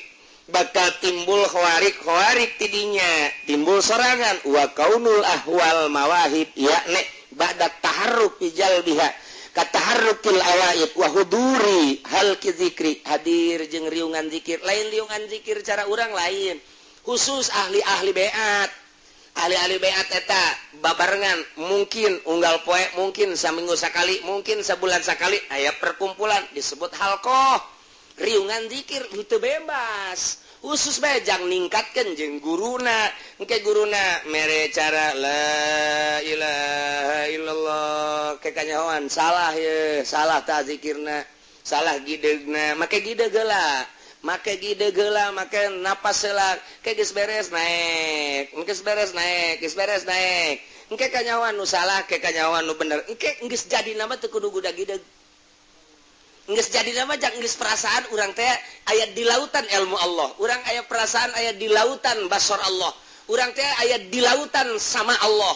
[SPEAKER 1] bakal timbul khawarik tidinya timbul sorangan wa kaunul ahwal mawahib yakni ba'da taharruk bijal biha kataharrukil awaid wa huduri hal kizikri hadir jeung riungan zikir lain riungan zikir cara urang lain khusus ahli beat eta babarengan mungkin unggal poe mungkin saminggu sakali mungkin sabulan sakali aya perkumpulan disebut halqah riungan zikir itu bebas khusus bae jang ningkatkeun jeung guruna engke guruna mere cara la ilaha illallah ke kanyahoan salah ye salah ta zikirna salah gidegna make gideg heula make napas heula ke geus beres naek engke kanyahoan nu salah ke kanyahoan nu bener engke geus jadi nama teu kudu gudag gideg geus jadi nama jang geus perasaan urang teh aya di lautan ilmu Allah urang aya perasaan aya di lautan basar Allah urang teh aya di lautan sama Allah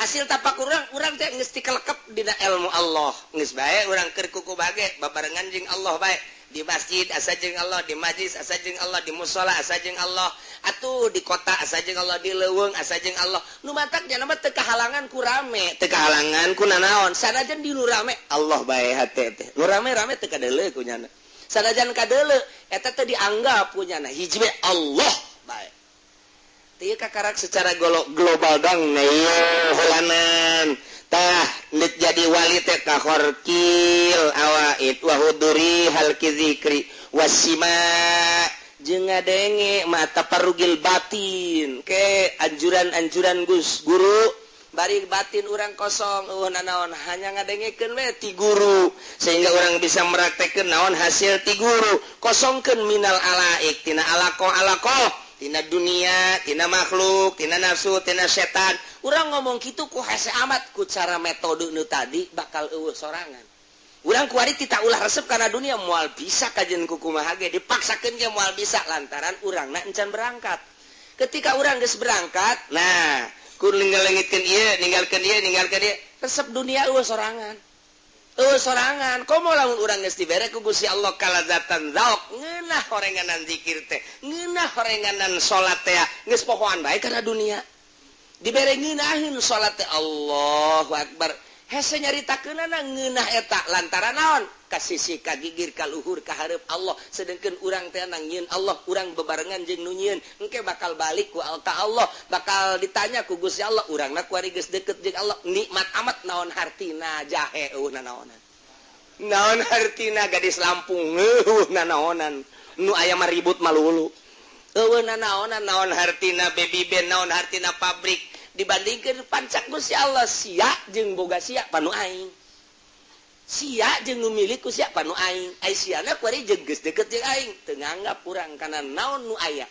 [SPEAKER 1] hasil tapak urang teh geus tikelekep dina ilmu Allah geus bae urang keur kuku bage babarengan jeung Allah bae di masjid asa jeung Allah di majlis asa jeung Allah di mushola asa jeung Allah atuh di kota asa jeung Allah di leuweung asa jeung Allah nu matak nya mah teu kahalangan ku rame teu kahalangan ku nanaon sanajan di nu rame Allah bae hate teh nu rame-rame teu kadeuleu ku nyana sanajan kadeuleu eta teh dianggap ku nyana hiji we Allah bae teu kakarak secara global dong holanan tah nek jadi wali teh kahorkil awaid wa huduri hal kizikri wasima jeung ngadenge mata parugil batin ke anjuran-anjuran guru bari batin urang kosong nanaon hanya ngadengekeun we ti guru sehingga urang bisa meraktekeun naon hasil ti guru kosongkeun minal alaik tina alaqah tina dunia tina makhluk tina nafsu tina setan urang ngomong kitu ku hese amat ku cara metode nu tadi bakal eueuh sorangan urang kuari tita ulah resep kana dunia moal bisa kajen ku kumaha ge dipaksakeun ge moal bisa lantaran urangna encan berangkat ketika urang geus berangkat nah ku ninggalkeun ieu resep dunia eueuh sorangan komo lamun urang geus dibere ku Gusti Allah kalazatan zauk ngeunah horenganan zikir teh ngeunah horenganan salat teh geus pohoan bae kana dunia dibere ngeunaheun salat teh Allahu akbar hese nyaritakeunana ngeunah eta lantaran naon ka sisi ka gigir ka luhur ka hareup Allah sedengkeun urang teh nang nyieun Allah urang bebarengan jeung nu nyieun engke bakal balik ku ka Allah bakal ditanya ku Gusti Allah urangna kuari geus deukeut jeung Allah nikmat amat naon hartina jahe nanaonan naon hartina gadis Lampung nanaonan nu aya mah ribut malulu nanaonan naon hartina baby band naon hartina pabrik dibandingkeun pancak Gusti Allah sia jeung boga sia panu aing sia jeung nu milik ku siapa nu aing Aisyana kuari jeung geus deukeut jeung aing teu nganggap urang kana naon nu aya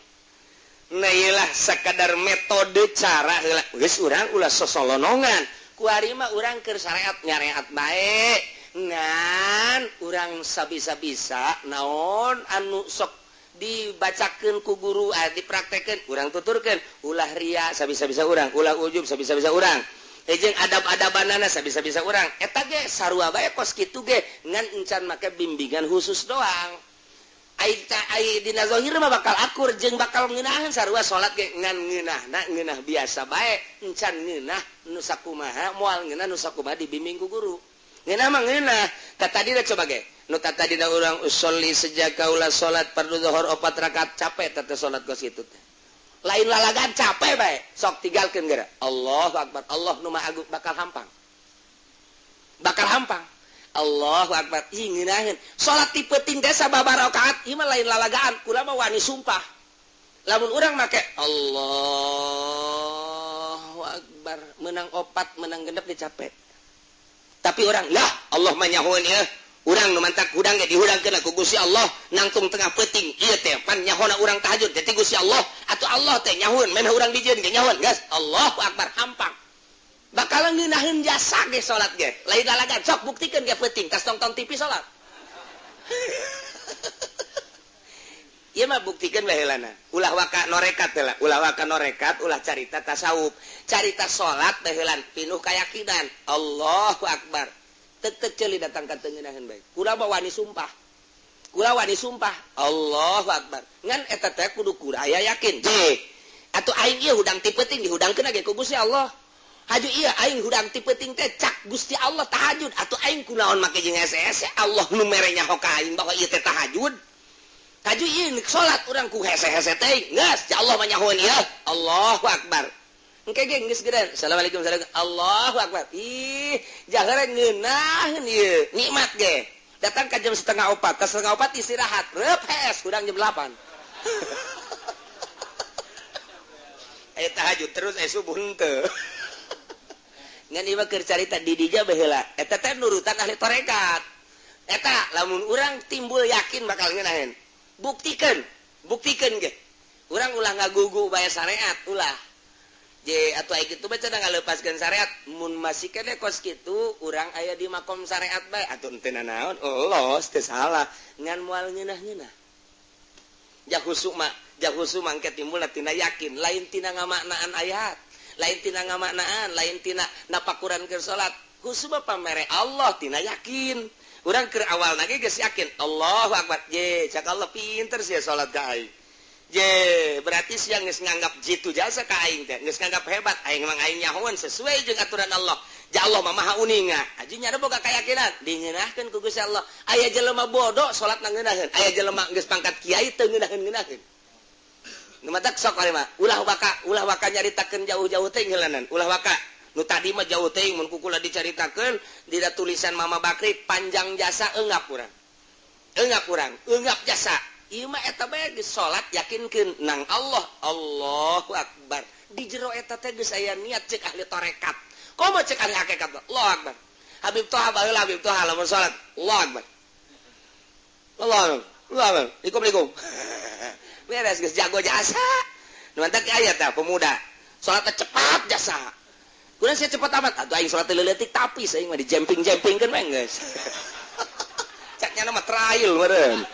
[SPEAKER 1] nah iyalah sakadar metode cara heula geus urang ulah sosolonongan kuari mah urang keur syariat nyareat bae ngan urang sabisa-bisa naon anu sok dibacakeun ku guru dipraktekeun urang tuturkeun ulah ria sabisa-bisa urang ulah ujub sabisa-bisa urang jeung adab-adabanana sabisa-bisa urang eta ge sarua bae kos kitu ge ngan encan make bimbingan khusus doang ai dina zahir mah bakal akur jeung bakal ngeunaheun sarua salat ge ngan ngeunah biasa bae encan ngeunah nu sakumaha moal ngeunah nu sakumaha dibimbing ku guru ngeunah mah ngeunah tadi da coba ge nu tadi da urang usolli sejak ulah salat fardu zuhur 4 rakaat capek teh salat kos kitu teh lain lalagan capek bae sok tinggalkeun geura Allahu akbar Allah nu maha agung bakal hampang Allahu akbar ih ngeunaheun salat ti peuting teh sababaraha rakaat ieu mah lain lalagaan kula mah wani sumpah lamun urang make Allahu akbar menang 4 menang genep dicapek tapi urang lah Allah mah nyahoeun ieu urang nu mantak hudang ge dihudangkeun ku Gusti Allah nangtung tengah peuting ieu teh pan nyahona urang tahajud jadi Gusti Allah atuh Allah teh nyahoeun men urang dijieun ge nyahoeun geus Allahu akbar hampang bakal ngeunaheun jasa ge salat ge lain lalagan sok buktikeun ge peuting tas tonton TV salat ieu mah buktikeun bae heulana ulah waka norekat heula ulah waka norekat ulah carita tasawuf carita salat bae heulan pinuh kayakinan Allahu akbar tek ceuli datang ka teu ngeunaheun bae kula mah wani sumpah Allahu akbar ngan eta teh kudu kuraya yakin atuh aing ieu hudang ti peuting dihudangkeun ge ku Gusti Allah haju ieu aing hudang ti peuting teh cak Gusti Allah tahajud atuh aing kunaon make jeung hese-hese Allah nu mere nyaho ka aing bahwa ieu teh tahajud haju ieu salat urang ku hese-hese teh geus ja Allah mah nyahoeun ieu Allahu akbar engke ge geus geudeun assalamualaikum Allahu akbar ih jahare ngeunaheun ieu nikmat ge datang ka jam 3:30 tas 3:30 istirahat repes hudang jam 8 aya tahajud terus subuh henteu ngan ieu mah keur carita di dija baheula eta teh nurutan ahli tarekat eta lamun urang timbul yakin bakal ngeunaheun buktikeun ge urang ulah ngagugu bae syariat ulah atuh aya kitu bae cenah ngaleupaskeun syariat mun masih kene kos kitu urang aya di makom syariat bae atuh teu naon los teu salah ngan moal ngeunah-ngeunah jak husuk mah engke timbulna tina yakin lain tina ngamaknaan ayat lain tina ngamaknaan lain tina napakuran keur salat husuk mah pamere Allah tina yakin urang keur awalna ge geus yakin Allahu akbar cak Allah pinter sia salat ka aing berarti siang geus nganggap jitu jasa ka aing teh geus nganggap hebat aing mah aing nyahoeun sesuai jeung aturan Allah ja Allah mah maha uninga aji nya boga kayakinan dingeunahkeun ku Gusti Allah aya jelema bodoh salat ngeunaheun aya jelema geus pangkat kiai teu ngeunaheun nu matak sok ari mah ulah waka nyaritakeun jauh-jauh teh heulanan ulah waka nu tadi mah jauh teh mun kukula dicaritakeun dina tulisan Mama Bakri panjang jasa eungap jasa ieu mah eta bae geus salat yakinkeun nang Allah Allahu akbar di jero eta teh geus aya niat cek ahli tarekat komo cek ahli hakikat Allahu akbar Habib Toha baheula Habib Toha lamun salat Allahu akbar Allahu akbar Assalamualaikum beres geus jago jasa nu mantak aya teh pemuda salat cepat jasa kunaon sia cepat amat atuh aing salat leuletik tapi aing mah di jemping-jempingkeun mah geus caknya mah trial meureun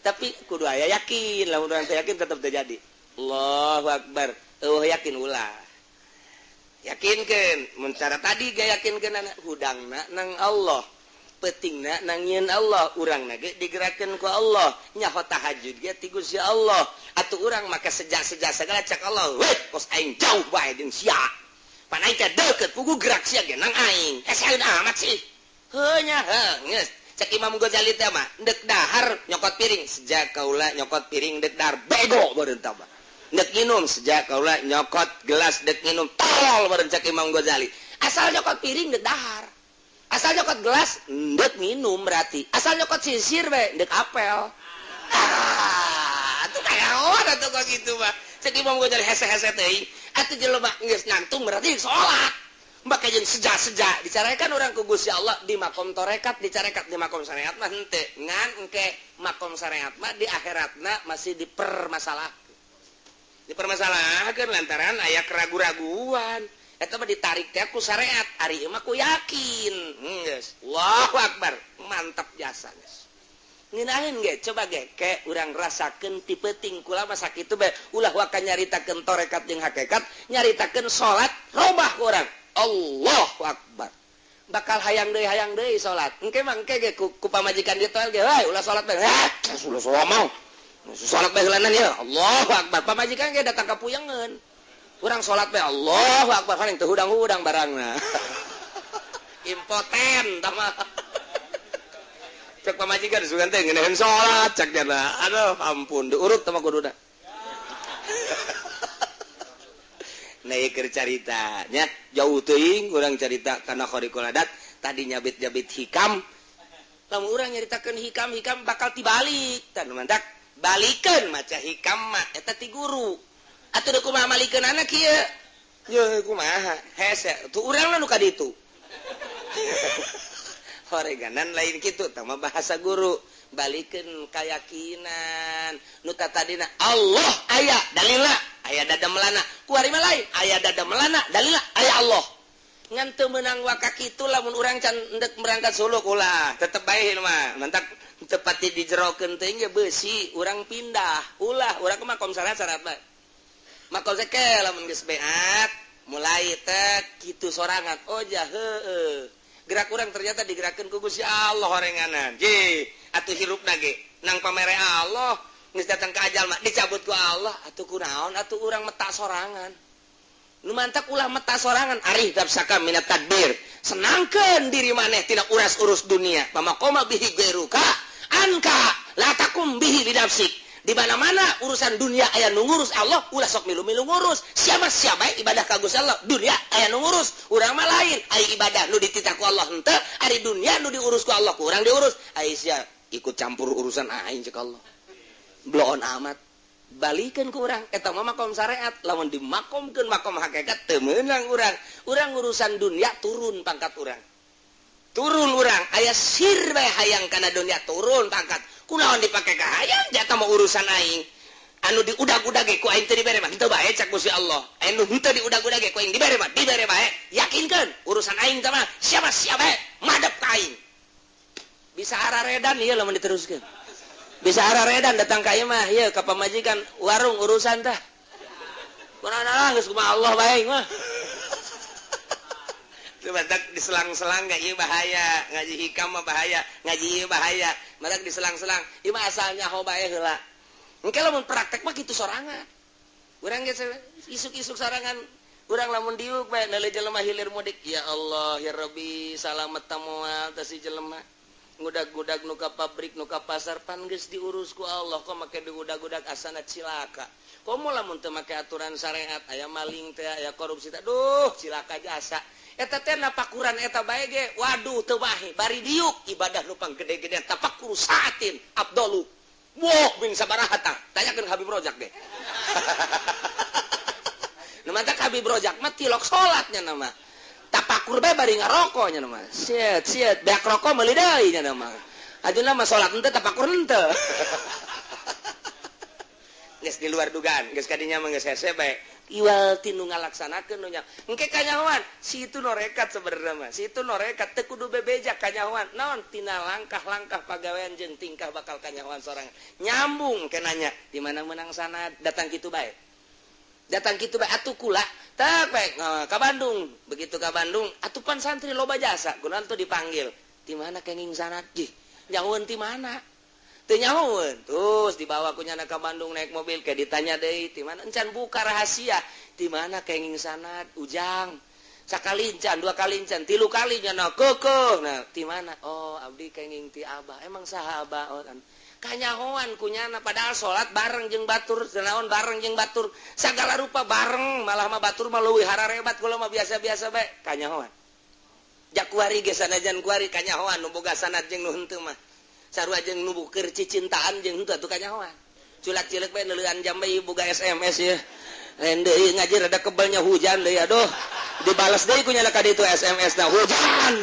[SPEAKER 1] tapi kudu aya yakin lamun urang teh yakin tetep terjadi Allahu akbar yakin ulah yakinkeun mun cara tadi ge yakinkeun hudangna nang Allah peutingna nang nyieun Allah urangna ge digerakkeun ku Allah nyaho tahajud ge ti Gusti Allah atuh urang make sejak-sejak segala cak Allah weh kos aing jauh bae jeung sia pan aing teh deukeut pugu gerak sia ge nang aing saeun amat sih heuh nya geus cek Imam Ghazali teh mah dek dahar nyokot piring sejak kaula nyokot piring dek dahar bego beureun tah mah dek nginum sejak kaula nyokot gelas dek nginum tolol beureun cek Imam Ghazali asal nyokot piring dek dahar asal nyokot gelas dek nginum berarti asal nyokot sisir we dek apel atuh kayaon atuh kok gitu mah cek Imam Ghazali hese-hese teuing atuh jelema geus ngantung berarti salat maka jeung sejak dicarakan orang ku Gusti Allah di makom torekat dicarekat di makom syariat mah henteu ngan engke makom syariat mah di akhiratna masih dipermasalahkeun lantaran aya keraguan-raguan eta mah ditarik teh ku syariat ari ieu mah ku yakin geus Allahu akbar mantap jasa geus ngeunaheun ge coba ge ke urang rasakeun ti peuting kula mah sakitu bae ulah waka nyaritakeun torekat jeung hakikat nyaritakeun salat robah ku urang Allahu akbar bakal hayang deui salat engke mah engke ge ku pamajikan dieu teh ge heuy ulah salat bae ulah salat mah salat bae heulanan ieu Allahu akbar pamajikan ge datang ka puyengeun urang salat bae Allahu akbar paling teu hudang-hudang barangna impoten tah mah cek pamajikan sugan teh ngeunaheun salat cek jana aduh ampun diurut teh mah kuduna naikkeun carita nya jauh teuing urang carita kana khariqul adat tadi nyabit-nyabit hikam lamun urang nyaritakeun hikam bakal tibalik tan mantak balikeun maca hikam mah eta ti guru atuh da kumaha malikeunana kieu ye kumaha hese tu urang nu ka ditu horeganan lain kitu tah mah bahasa guru balikeun kayakinan nu tadina Allah aya dalilna aya dadamelana ku ari mah lain aya dadamelana dalilna aya Allah ngan teu meunang waka kitu lamun urang can endek berangkat suluk ulah tetep bae mah mantak teu pati dijerokeun teh ge beusi urang pindah ulah urang mah makom syarat bae makom seke lamun geus beat mulai teh kitu sorangan oh jah heueuh gerak urang ternyata digerakeun ku Gusti Allah horenganan je atuh hirupna ge nang pamere Allah geus datang ka ajal mah dicabut ku Allah atuh kunaon atuh urang meta sorangan nu mantak ulah meta sorangan arih dabsaka minat tadbir senangkeun diri maneh tina uras-urus dunia pamakoma bihi gairuka anka la takum bihi lidafsik di mana-mana urusan dunia aya nu ngurus Allah ulah sok milu-milu ngurus siapa ibadah ka Gusti Allah dunia aya nu ngurus urang mah lain aya ibadah nu dititah ku Allah henteu ari dunia nu diurus ku Allah ku urang diurus aya sia ikut campur urusan aing cek Allah bloon amat balikeun ku urang eta mah makom syariat lamun dimakomkeun makom hakikat teu meunang urang urusan dunia turun pangkat urang aya sir bae hayang kana dunia turun pangkat kunaon dipake ka hayang jata mah urusan aing anu diudag-udag ge ku aing teu dibere mah henteu bae cak Gusti Allah anu henteu diudag-udag ge ku aing dibere bae yakinkeun urusan aing teh mah siapa madep ka aing bisa hararedan ieu lamun diteruskeun bisa hararedan datang ka ieu mah ieu ka pamajikan warung urusan tah kunaon geus kumaha Allah bae mah badak diselang-selang gak iya bahaya ngaji hikam mah bahaya ngaji iya bahaya badak diselang-selang ieu mah asalnya ho bae heula engke lamun praktek mah kitu sorangan urang ge isuk-isuk sorangan urang lamun diuk bae neuleuh jelema hilir mudik ya Allah ya Rabbi salamet tamoal teh si jelema ngudag-ngudag nu ka pabrik nu ka pasar pan geus diurus ku Allah kok make diudag-udag asana cilaka komo lamun teu make aturan syariat aya maling teh aya korupsi teh duh cilaka jasa eta teh napakuran eta bae ge waduh teu bae bari diuk ibadah nu panggede-gedean tapakur saatin afdalu woh bin sabaraha tah tanyakeun Habib Rojak ge nu mantak Habib Rojak mah tilok salatnya nama tapakur bae bari ngaroko nya nama siet beak rokok meuli deui nya nama ajeuna mah salat henteu tapakur henteu geus di luar dugaan geus kadinya mah geus hese bae iwal tinu ngalaksanakeun nu nya engke kanyahoan si itu norekat sebenarnya mah si itu norekat teu kudu bebejak kanyahoan naon tina langkah-langkah pagawean jeung tingkah bakal kanyahoan sorangan nyambung ke nanya di mana menang sana datang kitu bae atuh kula tak bae ka Bandung begitu ka Bandung atuh pan santri loba jasa kunaon tuh dipanggil di mana kenging sanad jih nyahoeun ti mana teu nyahoeun terus dibawa ku nyana ka Bandung naik mobil kayak ditanya deui di mana encan buka rahasia di mana kenging sanad ujang sakali encan dua kali encan tilu kali nyana keukeung nah di mana oh abdi kenging ti abah emang saha abah oh kan kanyahoan ku nyana padahal salat bareng jeung batur naon bareng jeung batur sagala rupa bareng malah mah batur mah leuwih hararebat kula mah biasa-biasa bae kanyahoan jak kuari ge sanajan kuari kanyahoan nu boga sanad jeung nu henteu mah sarua jeung nu keur cicintaan jeung henteu atuh kanyahoan culak-cileuk bae neuleuan jam bae boga SMS ya lain deui ngaji rada kebelnya hujan deui aduh dibalas deui ku nyana ka ditu SMS na hujan.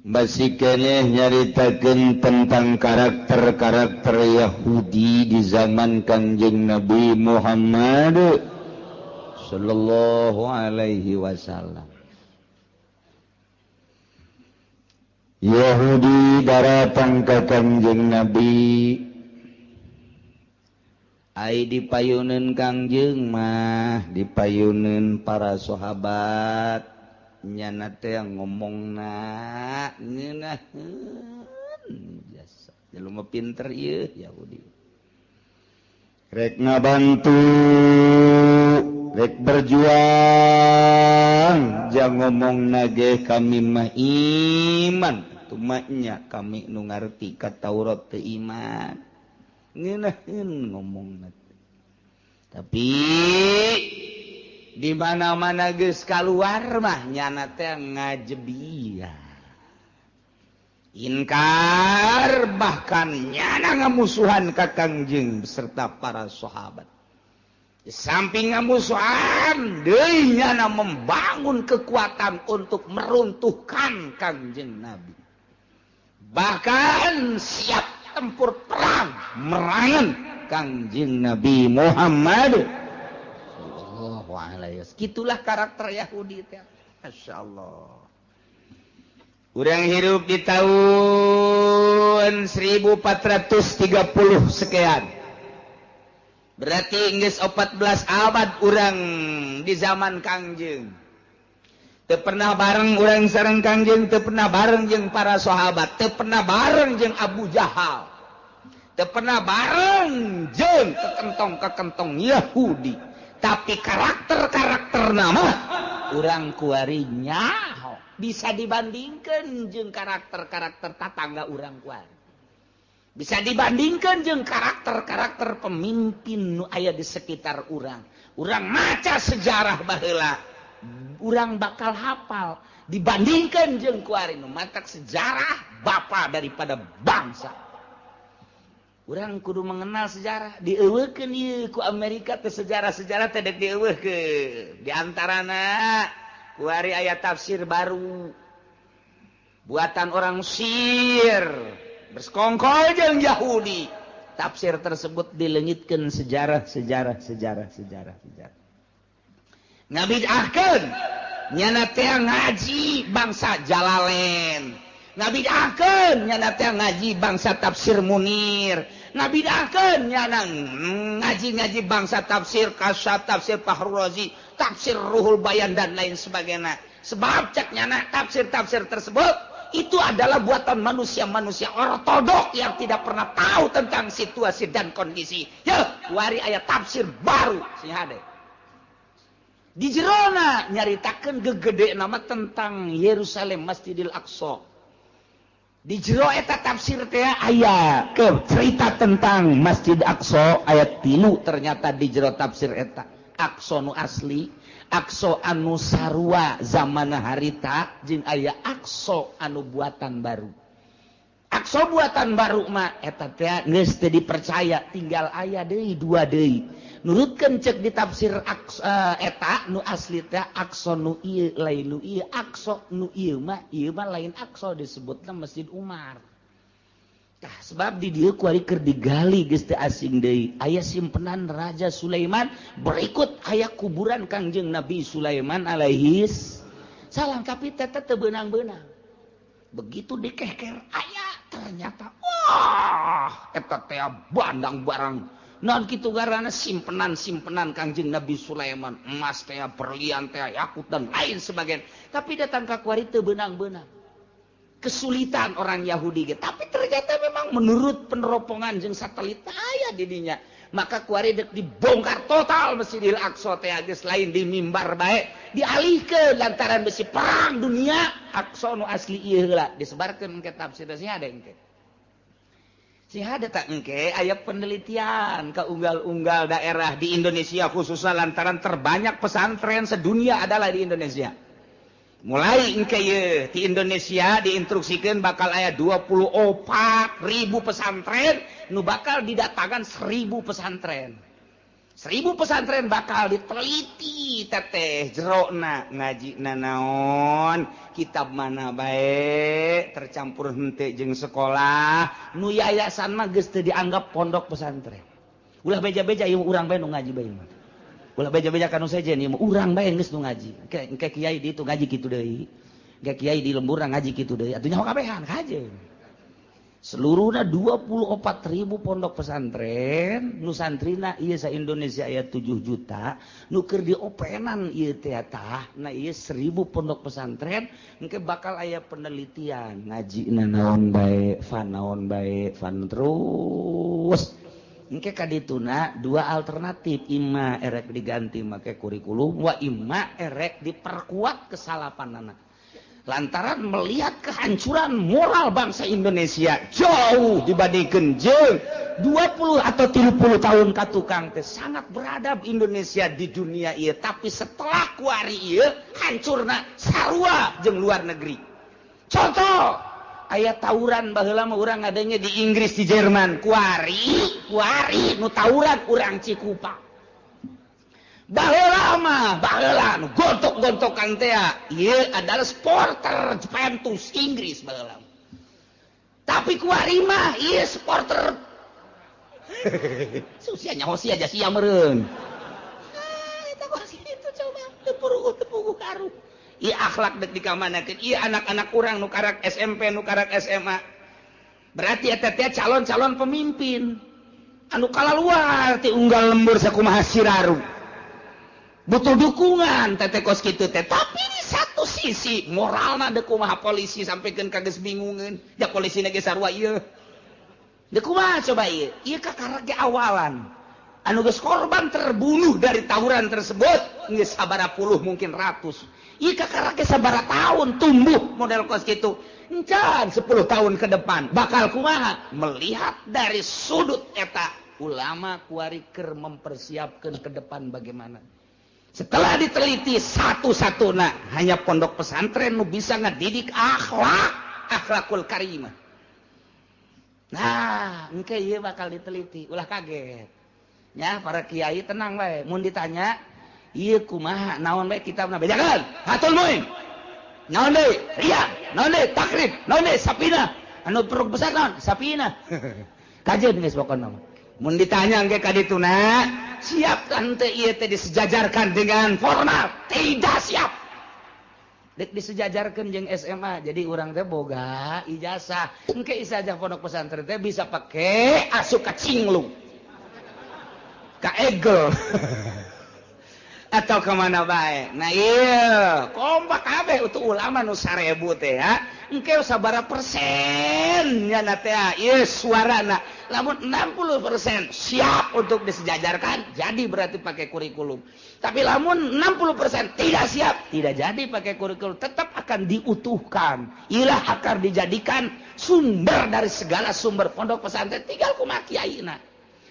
[SPEAKER 2] Masih keneh nyaritakeun tentang karakter-karakter Yahudi di zaman Kanjeng Nabi Muhammad sallallahu alaihi wasallam. Yahudi datang ke Kanjeng Nabi, ai dipayuneun Kangjeng mah dipayuneun para sahabat, nyana teh ngomongna ngeunaheun jasa. Jelema pinter ieu Yahudi. Rek ngabantu, rek berjuang, jang ngomongna ge kami mah iman, tumanya kami nu ngarti ka Taurat teu iman. Ngeunaheun ngomongna. Tapi di mana-mana geus kaluar mah nyana teh ngajebiah. Inkar bahkan nyana ngamusuhan ka Kangjeng beserta para sahabat. Di samping ngamusuhan, deui nyana membangun kekuatan untuk meruntuhkan Kangjeng Nabi. Bahkan siap tempur perang merangan Kangjeng Nabi Muhammad sallallahu alaihi wasallam. Gitulah karakter Yahudi teh. Masyaallah. Urang hidup di tahun 1430 sekian. Berarti geus 14 abad urang di zaman Kangjeng. Teu pernah bareng urang sareng Kangjeng, teu pernah bareng jeung para sahabat, teu pernah bareng jeung Abu Jahal. Teu pernah bareng jeung kekentong-kekentong Yahudi. Tapi karakter-karakter nama urang kuari nyaho bisa dibandingkan jeung karakter-karakter tatangga urang kuari. Bisa dibandingkan jeung karakter-karakter pemimpin nu aya di sekitar urang. Urang maca sejarah baheula, urang bakal hafal dibandingkan jeung kuari nu matak sejarah bapa daripada bangsa. Urang kudu mengenal sejarah, dieuweukeun ieu ku Amerika teh sejarah-sejarah teh dek dieuweukeun. Di antarana kuari aya tafsir baru buatan orang Mesir bersekongkol jeung Yahudi. Tafsir tersebut dileungitkeun sejarah. Ngabidahkeun nyana teh ngaji bangsa Jalalain. Ngabidahkeun nyana teh ngaji bangsa tafsir Munir. Ngabidahkeun nyana ngaji bangsa tafsir Kasyaf, tafsir Fahrul Razi, tafsir Ruhul Bayan dan lain sebagainya. Sebab cek nyana tafsir-tafsir tersebut itu adalah buatan manusia-manusia ortodok yang tidak pernah tahu tentang situasi dan kondisi. Ya, wari aya tafsir baru sih hade. Di jerona nyaritakeun gegede nama tentang Yerusalem, Masjidil Aqsa. Di jero eta tafsir teh aya ke cerita tentang Masjid Aqsa ayat 3 ternyata di jero tafsir eta. Aqsa nu asli, Aqsa anu sarua zaman harita jeung aya Aqsa anu buatan baru. Aqsa buatan baru mah eta teh geus teu dipercaya, tinggal aya deui dua deui. Nurutkeun cek di tafsir eta nu asli teh Aqsa nu ieu lain nu ieu, Aqsa nu ieu mah lain Aqsa disebutna Masjid Umar. Tah sebab di dieu kuari keur digali geus teu asing deui. Aya simpenan Raja Sulaiman, berikut aya kuburan Kangjeng Nabi Sulaiman alaihis salam, tapi teh teu beunang-beunang. Begitu dikeker aya ternyata wah eta teh bandang barang. Non kitu garana simpenan Kangjeng Nabi Sulaiman, emas teh, berlian teh, yakut dan lain sebagainya. Tapi datang ka kuari teu beunang-beunang. Kesulitan orang Yahudi ge, tapi ternyata memang menurut peneropongan jeung satelit aya di dinya. Maka kuari dek dibongkar total Masjidil Aqsa teh geus lain di mimbar bae, dialihkeun lantaran besi perang dunia. Aqsa nu asli ieu heula disebarkeun ke tafsir sih ada engke. Sih ada tak engke aya penelitian ke unggal-unggal daerah di Indonesia khususnya lantaran terbanyak pesantren sedunia adalah di Indonesia. Mulai engke ye di Indonesia diinstruksikan bakal aya 24.000 pesantren nu bakal didatangkan 1.000 pesantren.
[SPEAKER 3] 1000 pesantren bakal diteliti teteh jerona ngaji naon kitab mana baik tercampur henteu jeung sekolah nu yayasan mah geus teu dianggap pondok pesantren ulah beja-beja ieu urang bae nu ngaji bae mah ulah beja-beja kanu sejen ieu mah urang bae geus nu ngaji engke kiai di itu ngaji kitu deui engke kiai di lembur ngaji kitu deui atuh nyaho kabehan kajeun seluruhnya 24.000 pondok pesantren nusantrina iya sa Indonesia aya 7 juta nu keur diopenan ieu teh tah na ieu 1000 pondok pesantren engke bakal aya penelitian ngaji naon bae fan terus engke kadituna dua alternatif imma erek diganti make kurikulum wa imma erek diperkuat kesalapanana lantaran melihat kehancuran moral bangsa Indonesia jauh dibandingkan jeung 20 atau 30 tahun ka tukang teh sangat beradab Indonesia di dunia ieu tapi setelah kuari ieu hancurna sarua jeung luar negeri contoh aya tawuran baheula mah urang ngadenge di Inggris di Jerman kuari nu tawuran urang Cikupa baheula nu gontok-gontokan teh ieu adalah supporter Juventus Inggris baheula. Tapi kuari mah ieu supporter Susia nyaho sia aja sia meureun. Eta kos kitu coba teu karu. Ieu akhlak dek dikamanakeun. Ieu anak-anak urang nu karak SMP nu karak SMA. Berarti eta teh calon-calon pemimpin. Anu kalaluar ti unggal lembur sakumaha siraru. Butuh dukungan teteh kos kitu teh tapi di satu sisi moralna deuk kumaha polisi sampikeun ka geus bingungeun da polisina ge sarua ieu deuk kumaha coba ieu kakarage awalan anu geus korban terbunuh dari tawuran tersebut geus sabaraha puluh mungkin ratus ieu kakarage sabaraha tahun tumbuh model kos kitu encan 10 tahun ke depan bakal kumaha melihat dari sudut eta ulama kuari keur mempersiapkan ke depan bagaimana. Setelah diteliti satu-satuna hanya pondok pesantren nu bisa ngedidik akhlakul karimah. Nah, engke ieu bakal diteliti, ulah kaget. Ya, para kiai tenang bae, mun ditanya, ieu kumaha naon bae kitabna bejakeun. Hatul muin. Naon deui? Riyad, naon deui? Takrib, naon deui? Sapina. Anu perug besar naon? Sapina. Kajeun geus pokona mah. Mun ditanya engke ka dituna, siapkan teh ieu teh disejajarkan dengan formal? Tidak siap. Dek disejajarkan jeung SMA. Jadi urang teh boga ijazah. Engke ijazah pondok pesantren teh bisa pake asup ka cinglung. Ka egel. Atau kemana bae. Nah iya, kompak kabeh untuk ulama nu 1000 teh ya. Engke sabaraha persen nya teh ieu suarana. Lamun 60% siap untuk disejajarkan, jadi berarti pakai kurikulum. Tapi lamun 60% tidak siap, tidak jadi pakai kurikulum, tetap akan diutuhkan. Ilah akan dijadikan sumber dari segala sumber pondok pesantren tinggal kumaha kiaina.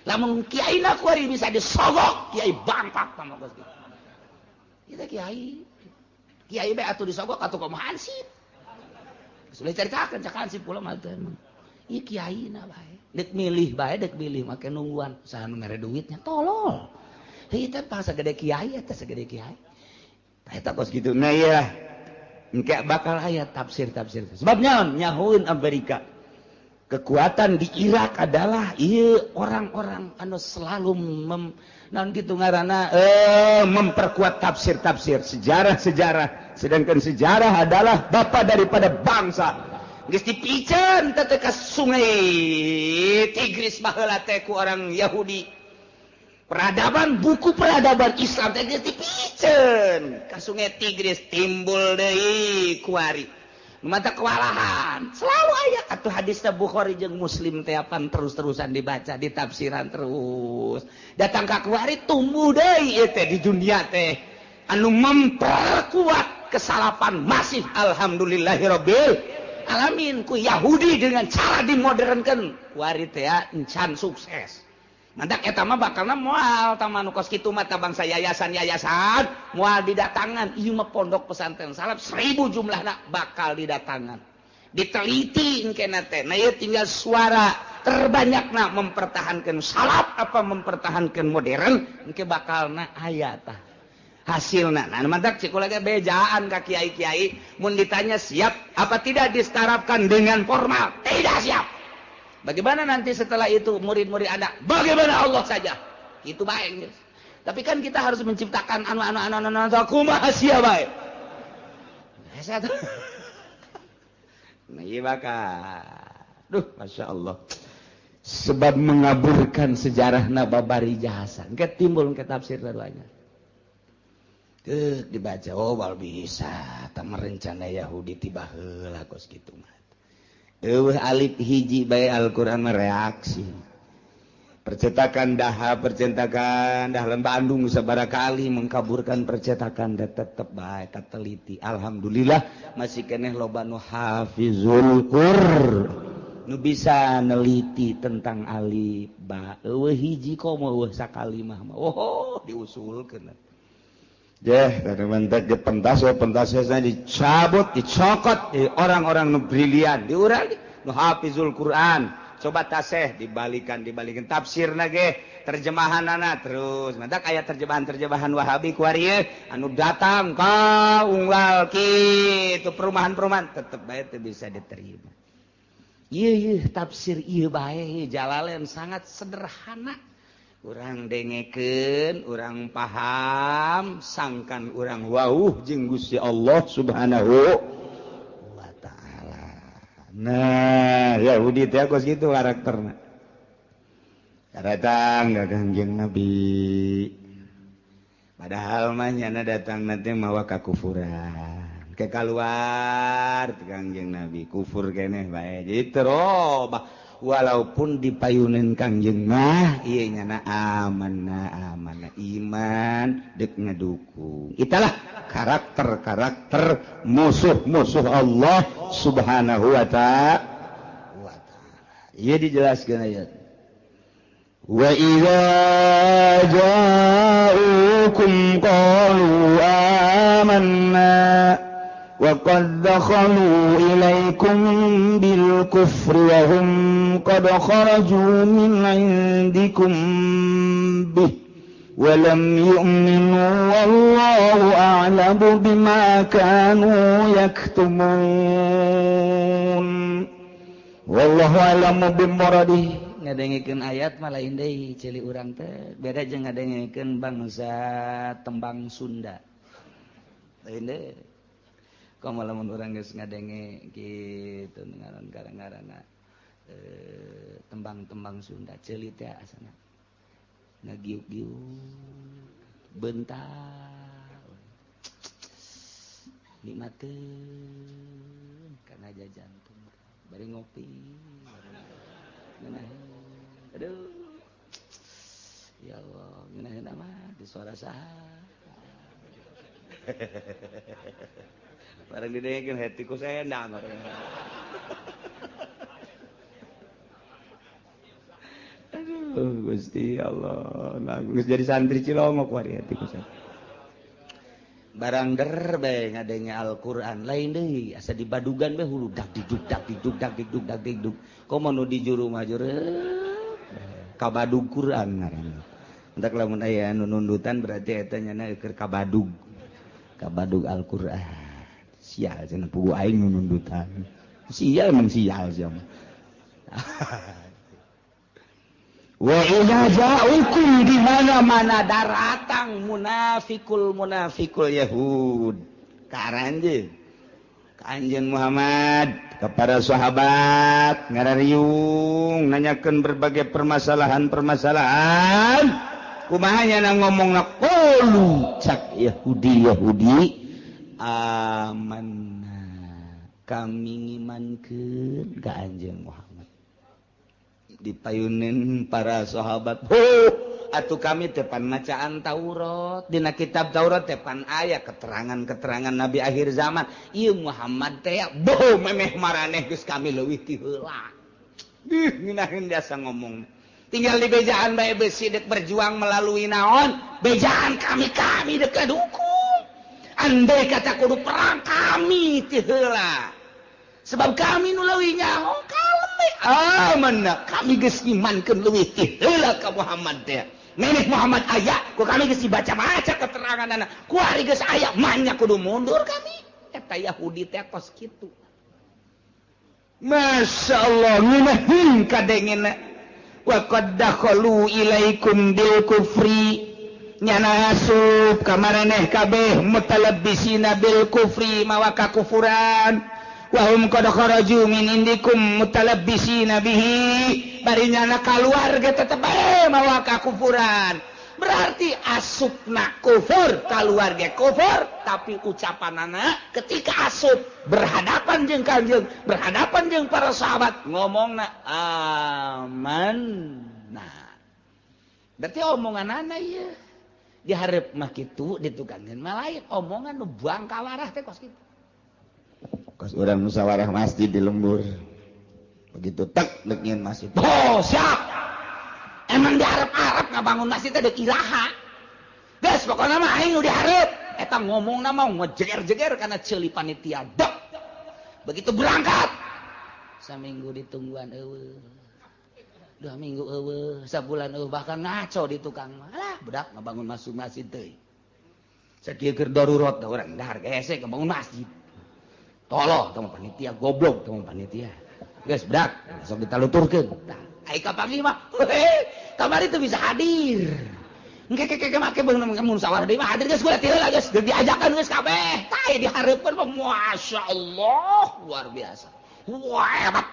[SPEAKER 3] Lamun kiaina kuari bisa disogok, kiai bangpak pamah geus kitu. Kita kiai bae atuh disogok atuh kumaha hansip. Sudah ceritakeun cak hansip pula mah teh. Ieu kiaina bae. Dek milih bae dek milih make nungguan saha nu mere duitnya tolol. Ieu teh pas sagede kiai eta sagede kiai. Eta kos kitu. Nah ieu engke bakal aya tafsir-tafsir. Sebab naon nyahoeun Amerika. Kekuatan di Irak adalah ieu orang-orang anu selalu naon kitu ngaranna memperkuat tafsir-tafsir, sejarah-sejarah. Sedangkan sejarah adalah bapa daripada bangsa. Geus dipicen teh ka sungai Tigris baheula teh ku orang Yahudi. Peradaban buku peradaban Islam teh geus dipicen ka sungai Tigris timbul deui kuari. Mata kewalahan. Selalu aya atuh hadisna Bukhari jeung Muslim teh apan terus-terusan dibaca, ditafsiran terus. Datang ka kuari tumbuh deui ieu teh di dunia teh anu memperkuat kesalapan masih alhamdulillahirabbil alamin ku Yahudi dengan cara dimodernkan kuari teh encan sukses. Mantak eta mah bakalna moal tah manu kos kitu mah bangsa yayasan-yayasan moal didatangan ieu mah pondok pesantren salaf 1000 jumlahna bakal didatangan. diteliti engkena teh. Nah ieu tinggal suara terbanyakna mempertahankan salaf apa mempertahankan modern engke bakalna aya tah hasilna. Nah mantap cik ulah bejaan ka kiai-kiai mun ditanya siap apa tidak disetarakan dengan formal, tidak siap. Bagaimana nanti setelah itu murid-murid Anda? Bagaimana Allah saja? Itu baik. Tapi kan kita harus menciptakan anu kumaha sia bae. Nah iya bakal. Duh, Masya Allah. Sebab mengaburkan sejarah Nababari Jahasan. Engke timbul ke tafsir taruhnya. Dibaca, oh bal bisa. Tak merencana Yahudi tiba heula kos kitu mah. Alif hiji bae Al-Quran mereaksi. Percetakan dah Bandung sabara kali mengkaburkan percetakan dah tetep bae teliti. Alhamdulillah masih keneh loba nu hafizul Qur'an nu bisa neliti tentang alif ba. Eueuh hiji komo eueuh sakalimah mah. Oh diusulkeun. Teman-teman pentasnya dicabut, dicokot orang-orang nu brilian, diurang nu hafizul Quran. Coba taseh dibalikan tafsir nage terjemahanana terus mantak aya terjemahan Wahabi kuarieu anu datang ka unggal kitu perumahan tetep bae teu bisa diterima. Ieu tafsir ieu bae Jalalain sangat sederhana. Urang dengekeun, urang paham, sangkan urang wauh jeung Gusti Allah Subhanahu wa taala. Nah, Yahudi teh kos kitu karakterna. Datang ka Kangjeng Nabi. Padahal mah nyana datang nanti mawa kakufuran. Ke kaluar Kangjeng Nabi, kufur keneh bae. Jadi terobah. Walaupun dipayunin Kangjeng mah ieu nyana amanna iman deuk ngadukung. Italah karakter musuh-musuh Allah Subhanahu wa ta'ala. Ieu dijelaskeun aya. Wa idza ja'ukum qalu amanna وَقَدْ دَخَلُوا إِلَيْكُمْ بِالْكُفْرِ وَهُمْ قَدْ خَرَجُوا مِنْ عِنْدِكُمْ بِهِ وَلَمْ يُؤْمِنُوا وَاللَّهُ أَعْلَمُ بِمَا كَانُوا يَكْتُمُونَ وَاللَّهُ أَعْلَمُ بِمُرَادِهِ. Ngadengikeun ayat mah lain deui ceuli urang teh beda jeung ngadengikeun bangsa tembang Sunda. Lain deui. Komo lamun urang geus ngadenge kitu ngaran garang-garangna tembang-tembang Sunda ceuli teh asana ngagiuk-giuk bentar nikmateun kana jajantung bari ngopi aduh ya Allah ngeunaheun mah di suara saha barang didengekeun heti ku sendang. Aduh Gusti Allah, geus jadi santri Cilongok wari hati ku sendang. Barang der bae ngadenge Al-Qur'an lain deui, asa di badugan bae hulu dak diduk. Komo nu di juru mah ka badug Qur'an ngaranna. Entak lamun aya nu nundutan berarti eta nyana keur ka badug Al-Qur'an. Sial cenah pugu aing nundutan. Sial emang sial sia. Wa idza ja'ukum di mana-mana datang munafikul Yahud. Karanjeun. Kanjeng Muhammad kepada sahabat ngarariung nanyakeun berbagai permasalahan. Kumaha nya ngomongna qalu cak Yahudi amanna kami ngimankeun ka Anjeun Muhammad. Dipayunin para sahabat, atuh kami teh pan macaan Taurat, dina kitab Taurat teh pan aya keterangan Nabi akhir zaman. Ieu Muhammad teh memeh maraneh geus kami leuwih ti heula. Ngeunaheun biasa ngomong. Tinggal di bejaan bae besi dek berjuang melalui naon? Bejaan kami dek kadukung. Andai kata kudu perang kami ti heula. sebab kami nu leuwih nyaho kalem we amanna kami geus ngimankeun leuwih ti heula ka Muhammad teh meneh Muhammad aya ku kami geus dibaca-baca keteranganna ku ari geus aya manya kudu mundur kami eta Yahudi teh tos kitu masyaallah ngunahin kadengena wa qad dakhalu ilaikum bil kufri nyana asup kamaraneh kabeh mutalabbisina bil kufri mawa kakufuran wa hum qad kharaju min indikum mutalabbisina bihi bari nyana kaluarga tetep bae mawa kakufuran berarti asupna kufur kaluarga kufur tapi ucapanana ketika asup berhadapan jeung kanjeung berhadapan jeung para sahabat ngomongna aman nah berarti omonganana ieu diharap mah kitu ditukangkeun mah lain omongan nu buang kawarah teh kos kitu kos urang musyawarah masjid di lembur begitu tek deuk nyieun masjid oh siap emang diharap-harap ngabangun masjid teh deuk ilaha geus pokona mah aing nu diharap eta ngomongna mah ngejeger-jeger kana ceuli panitia dek begitu berangkat saminggu ditungguan eueuh 2 minggu eueuh sabulan eueuh bahkan ngaco di tukang alah budak ngabangun masuk masjid teh sakieu keur darurat da urang dahar hese ngabangun masjid tolong teman panitia goblok teman panitia geus budak sok ditaluturkeun tah ai ka panggih mah kamari teu bisa hadir engke make beung musyawarah deui mah hadir geus kudu tiheula geus diajakan geus kabeh tah dihareupeun mah masyaallah luar biasa hebat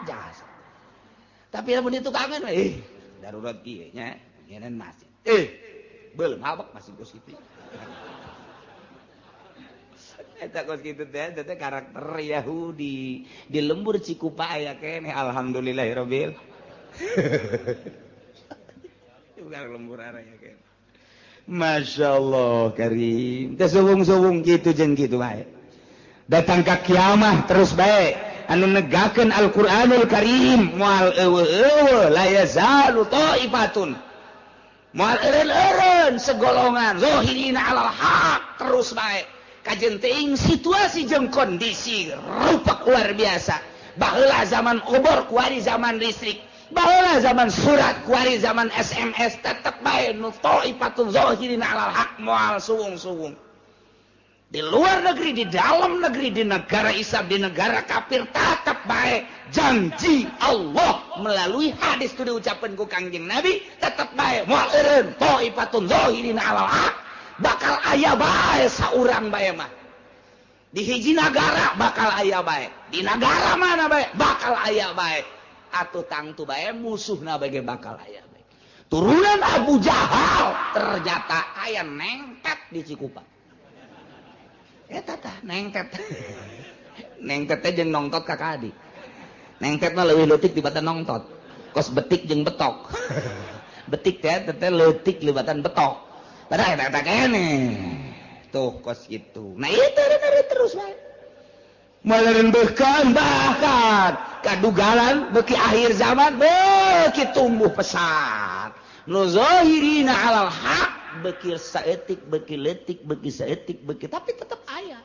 [SPEAKER 3] jasa tapi lamun ditukangkeun darurat ieu nya nyeun masjid belum habak masih geus kitu eta kos kitu teh karakter Yahudi di lembur Cikupa aya keneh alhamdulillahirabbil bukan lembur aya keneh masyaallah karim teh suwung-suwung kitu jeung kitu bae datang ka kiamah terus bae anu negakeun Al-Qur'anul Karim moal eueuh la yazalu taifatun moal eureun segolongan zahirina alal haq terus bae kajen teuing situasi jeung kondisi rupak luar biasa baheula zaman obor kuari zaman listrik baheula zaman surat kuari zaman SMS tetep bae nu taifatun zahirina alal haq moal suwung-suwung di luar negeri, di dalam negeri, di negara Islam, di negara kafir tetap baik janji Allah melalui hadis itu diucapkan ku Kangjeng Nabi tetap baik moal eureun taifatun zahirina alal haq bakal aya bae saurang bae mah di hiji negara bakal aya bae di negara mana bae bakal aya bae atuh tangtu bae musuhna bae bakal aya bae turunan Abu Jahal ternyata aya nengket di Cikupa eta tah nengket nengket teh jeung nongtot kakadi nengket mah leuwih leutik dibatan nongtot kos betik jeung betok betik teh leutik libatan betok padahal eta keneh tuh kos kitu nah ieu teh terus bae meureun bahkan kadugalan beuki akhir zaman beuki tumbuh pesat nu zahirina alal haq beki saeutik beki leutik beki saeutik beki tapi tetep aya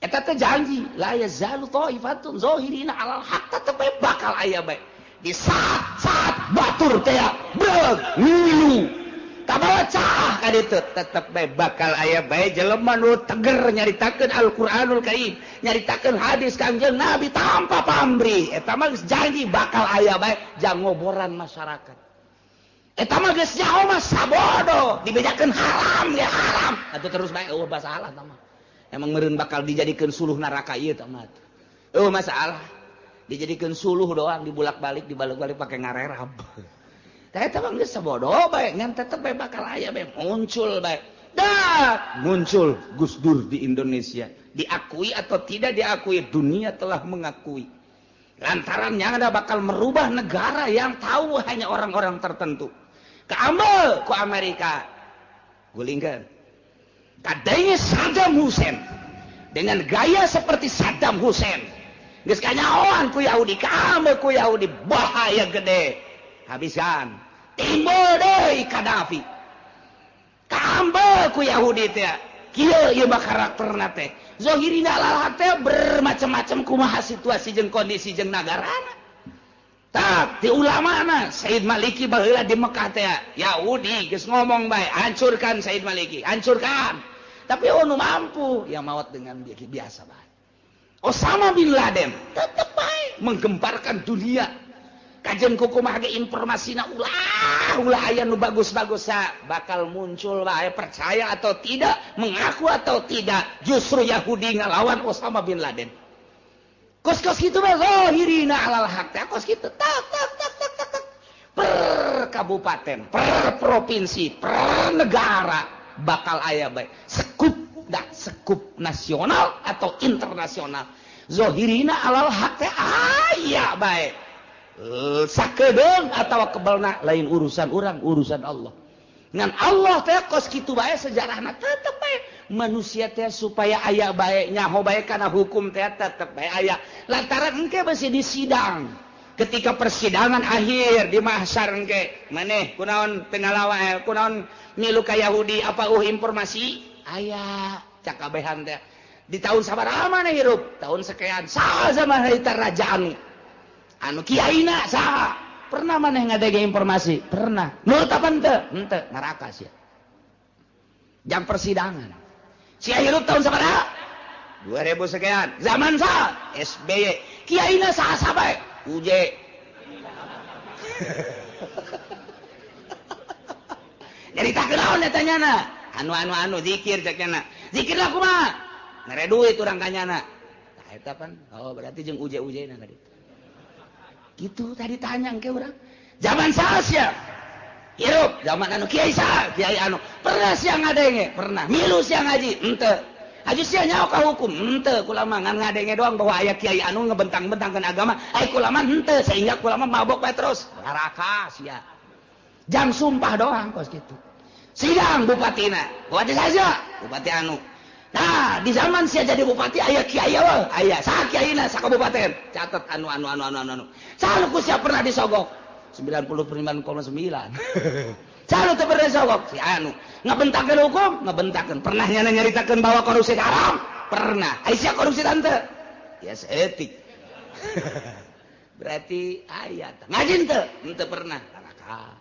[SPEAKER 3] eta teh janji la yazalu taifatun zahirina alal haq tetep bakal aya bae di saat batur teh breg ngilu kabawa cah ka ditu tetep bae bakal aya bae jelema nu teger nyaritakeun Al-Qur'anul Karim nyaritakeun hadis Kangjeng Nabi tanpa pamrih eta mah janji bakal aya bae jang ngoboran masyarakat eta mah geus nyaho mah sabodo dibedakeun haram ya haram atuh terus bae eueuh masalah eta mah emang meureun bakal dijadikeun suluh neraka ieu teh mah eueuh masalah dijadikeun suluh doang dibulak-balik dibalik-balik pake ngarerab tah eta mah geus sabodo bae ngan tetep bae bakal aya bae muncul bae dah muncul Gus Dur di Indonesia diakui atau tidak diakui dunia telah mengakui lantarannya ada bakal merubah negara yang tahu hanya orang-orang tertentu keambil ke Amerika gulingkan kadangnya Saddam Hussein dengan gaya seperti Saddam Hussein geus kanyahoan ku Yahudi keambil ku Yahudi bahaya gede habiskan timbul deui Qaddafi keambil ku Yahudi teh kieu ieu mah karakterna teh zahirina alal teh bermacam-macam kumaha situasi jeung kondisi jeung nagarana. Tak ti ulamana Said Maliki baheula di Mekah teh Yahudi geus ngomong bae hancurkan Said Maliki hancurkan. Tapi nu mampu yang maut dengan biasa bae. Osama bin Laden tetep bae menggemparkan dunia. Kajen kumaha ge informasina ulah aya nu bagus-bagus bakal muncul bae percaya atau tidak, mengaku atau tidak, justru Yahudi ngalawan Osama bin Laden. Kos-kos kitu bae zahirina alal haq teh kos kitu tak per kabupaten, per provinsi, per negara bakal aya bae sekup nasional atau internasional. Zahirina alal haq teh aya bae. Sakedeung atawa kebalna lain urusan urang urusan Allah ngan Allah teh kos kitu bae sejarahna tetep bae manusia teh supaya aya bae nyaho bae kana hukum teh tetep bae aya lantaran engke masih di sidang ketika persidangan akhir di mahsyar engke maneh kunaon teu ngalawan kunaon milu ka Yahudi apa informasi aya cak kabehan teh di tahun sabaraha maneh hirup tahun sekian saha zaman harita rajaan anu kiaina saha pernah maneh ngadege informasi pernah nurut apa henteu neraka sia jam persidangan sia hirup tahun sabaraha 2000 sekian zaman saha SBY kiaina saha bae UJ jadi tak kenaon eta nyana anu zikir cek nyana zikir lah kumaha mere duit urang kanyana tah eta pan oh berarti jeung UJ na tadi gitu tadi tanya engke urang zaman saha hirup zaman anu kiai saha kiai anu pernah sia ngadenge pernah milu sia ngaji henteu haji sia nyaho ka hukum henteu kulama ngan ngadenge doang bahwa aya kiai anu ngebentang-bentangkeun agama ai kulama henteu sehingga kulama mabok bae terus neraka sia jam sumpah doang kos kitu sidang bupatina bupati saja bupati anu nah di zaman sia jadi bupati aya kiai we aya saha kiaina sakabupaten catet anu saha ku sia pernah disogok 99,9 saha teu pernah disogok si anu ngabentakeun hukum ngabentakeun pernah nyaritakeun bahwa korupsi haram pernah ai sia korupsi tante ya etik berarti aya ngaji henteu pernah neraka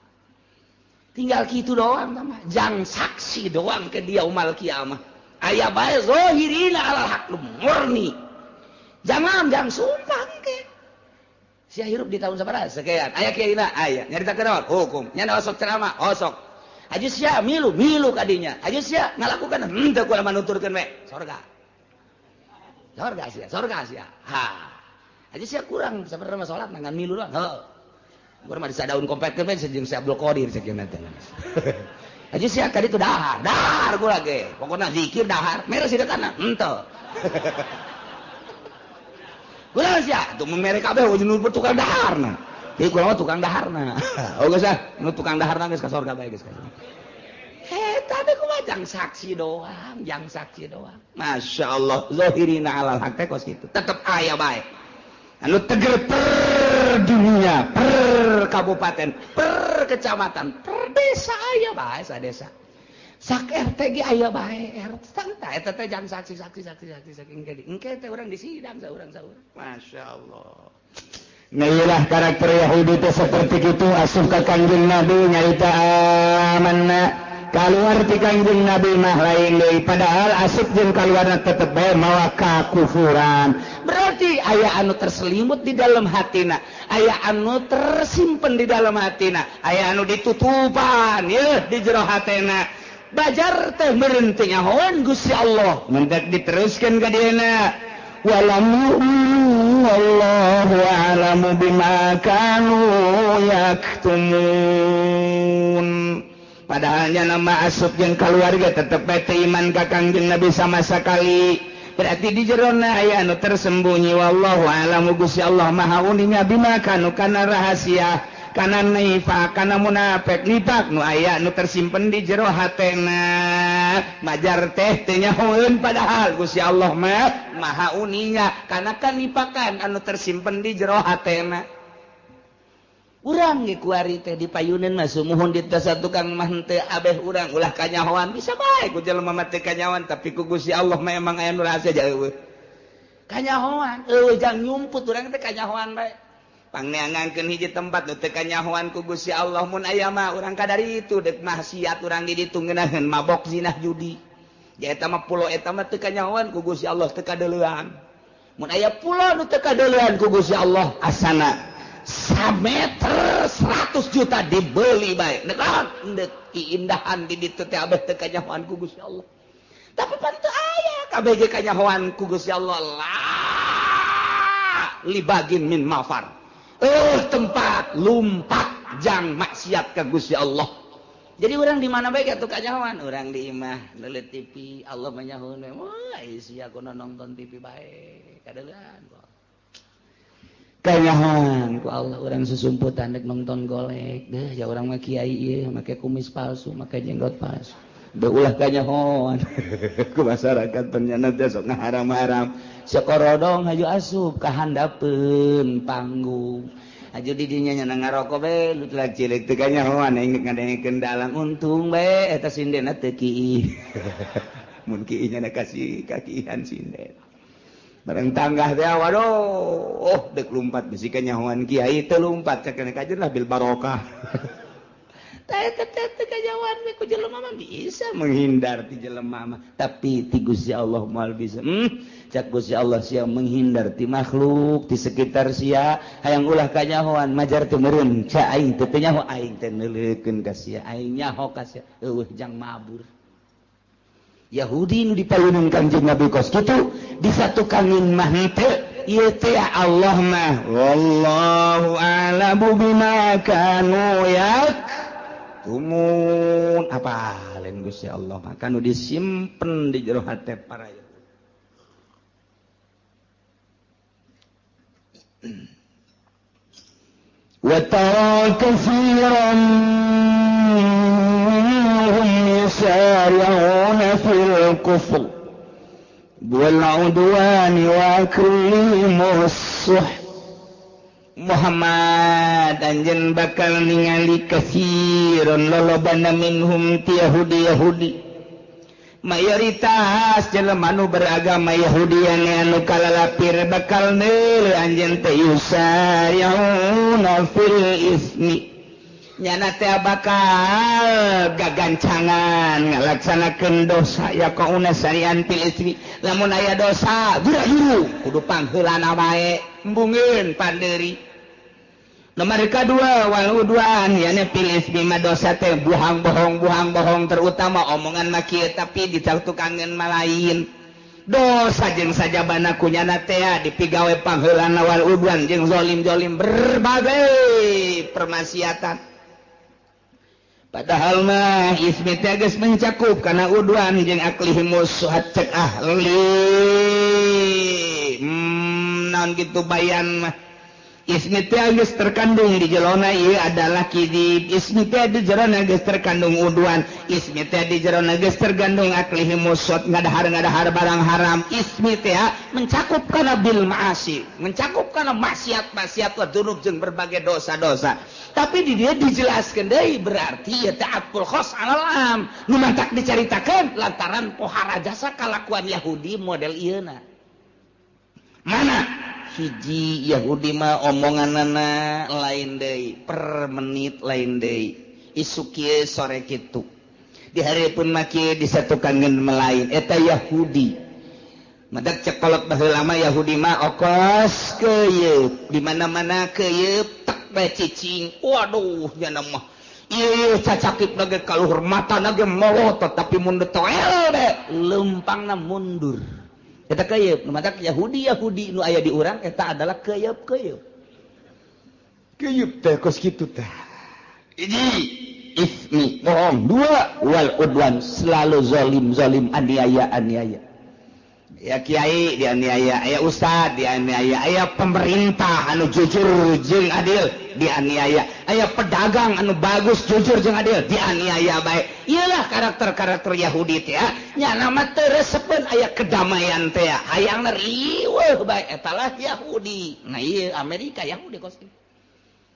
[SPEAKER 3] tinggal kitu doang mah jang saksi doang ke dia umal kiamah aya bae zahirina alal haq murni jangan sumpah engke sia hirup di tahun sabaraha sekian aya kiaina aya nyaritakeun naon hukum nya osok ceramah osok aja sia milu kadinya aja sia ngalakukan henteu kumaha nuturkeun we sorga sia ha aja sia kurang sabarema salat ngan milu doang heuh urang mah disadaun kompetkeun we jeung si Abdul Qadir sakieu teh aja sia ka ditu dahar gua ge pokona zikir dahar mere sidekana henteu gua sia tuh mere kabeh wajib tukang daharna ieu gua mah tukang daharna oh geus nu tukang daharna geus ka surga bae geus eta teh kumaha jang saksi doang masyaallah zahirina alal haq teh kos kitu tetep aya bae anu teger per dunia per kabupaten per kecamatan per desa aya bae sadesa sak RT ge aya bae RT tah eta teh jang saksi engke teh urang disidang saurang masyaallah Nailah karakter Yahudi teh seperti itu asup ka Kangjeng Nabi nyaita amanna kaluar ti Kangjeng Nabi mah lain deui padahal asup jeung kaluarna tetep bae mawa kakufuran berarti aya anu terselimut di dalam hatina aya anu tersimpen di dalam hatina aya anu ditutupan ye di jero hatena bajar teh meureun teh nyahoan Gusti Allah mendak diteruskeun ka dieuna walam yu'minu wallahu a'lamu bima kanu yaktumun padahalnya nama asup jeung keluarga tetep bae iman ka Kangjeng Nabi sama sekali berarti di jerona aya anu tersembunyi wallahu a'lamu Gusti Allah maha uninya bima kanu kana rahasia kana nifaq kana munafik nifaq nu aya nu tersimpen di jero hatena majar teh teu nyahoeun padahal Gusti Allah mah maha uninya kana kanifakan anu tersimpen di jero hatena urang ge kuari teh di payunan mah sumuhun di satu kang mah teu abeh urang ulah kanyahoan bisa bae ku jelema mah teu kanyahoan tapi ku Gusti Allah mah emang aya nu rahasia eueuh kanyahoan eueuh jang nyumput urang teh kanyahoan bae pangneangankeun hiji tempat nu teu kanyahoan ku Gusti Allah mun aya mah urang kadari itu dek maksiat urang di ditu ngeunaheun mabok zinah judi ya eta mah pulo eta mah teu kanyahoan ku Gusti Allah teu kadeulean mun aya pulo nu teu kadeulean ku Gusti Allah asana sameter 100 juta dibeli baik dek keindahan di ditu teh abeh teu kanyahoan ku Gusti Allah tapi pan teu aya kabeh ge kanyahoan ku Gusti Allah lah libagin min mafar tempat lumpat jang maksiat ka Gusti Allah jadi urang di mana bae atuh kanyahoan urang di imah leuleut TV Allah manyahoan wah sia aku nonton TV bae kadeulean kanyahoan ku Allah urang susumputan dek nonton golek deh ya urang mah kiai ieu make kumis palsu make jenggot palsu deu ulah kanyahoan ku masyarakat ternyana teh sok ngaharam-haram sakorodong haju asup ka handapeun panggung haju di dinya nya ngarokok bae lu telah cilik teu kanyahoan engke ngadengkeun dalang untung bae eta sindena teu kieu mun kieu nya kasih kakihan sinden bareng tanggah teh waduh dek lumpat bisi kanyahoan kiai teu lumpat cakena kajeun lah bil barokah teh kanyahoan we ku jelema mah bisa menghindar ti jelema mah tapi ti Gusti Allah moal bisa cak Gusti Allah sia menghindar ti makhluk ti sekitar sia hayang ulah kanyahoan majar teu meureun ca aing teu nyaho aing teh neuleukeun ka sia aing nyaho ka sia eueuh jang mabur Yahudi nu dipayuneun Kanjeng Nabi kos kitu disatukanin mah teu ieu teh Allah mah wallahu a'lamu bima kanu yaktumun apa lain Gusti Allah mah kanu disimpen di jero hate para wa tara katsiran يسارعون في الكفر والعدوان وأكلهم السحت Muhammad anjeun bakal ningali kasiron lolobana minhum ti Yahudi mayoritas jelema nu beragama Yahudi anu kalalapir bakal neul anjeun teh yusari'una fil ismi nyana teh bakal gagancangan ngalaksanakeun dosa ya kauna sarian fil ismi lamun aya dosa juru kudu pangheulana bae embungeun pandeuri nomor kadua wal udwan yana fil ismi mah dosa teh buhang bohong terutama omongan mah kieu tapi ditukangkeun malain dosa jeung sajabana kunyana teh dipigawe pangheulana wal udwan jeung zalim berbagai permaksiatan padahal mah ismi teh geus mencakup kana udwan jeung aklihimus suhat cek ahli naon kitu bayan mah ismi teh geus terkandung di jelona ieu adalah kidib ismi teh di jerona geus terkandung udwan ismi teh di jerona geus terkandung aklihimus suhat ngadahar barang haram ismi teh mencakup kana bil ma'asi mencakup kana maksiat wa dzunub jeung berbagai dosa-dosa tapi di dia dijelaskan deui berarti ya ta'atul khos alam nu mantak dicaritakeun lantaran pohara jasa kalakuan Yahudi model ieuna mana hiji Yahudi mah omonganana lain deui per menit lain deui isu kieu sore kitu di hareupeun mah kieu disatukankeun melain eta Yahudi madak cekolot baheula mah Yahudi mah okos keuyeub di mana-mana keuyeub bae cicing waduh nya mah ieu cacakip lagi kaluhur mata lagi melotot tapi mun toel be lempangna mundur eta keuyeub nu matak Yahudi nu aya di urang eta adalah keuyeub teh kos kitu teh ini ismi bohong dua wal udwan selalu zalim aniaya ya kiai dianiaya aya ustad dianiaya aya pemerintah anu jujur jeung adil dianiaya aya pedagang anu bagus jujur jeung adil dianiaya bae iyalah karakter Yahudi teh nya nama teu resepeun aya kedamaian teh hayangna riweuh bae eta lah Yahudi nah ieu Amerika Yahudi kos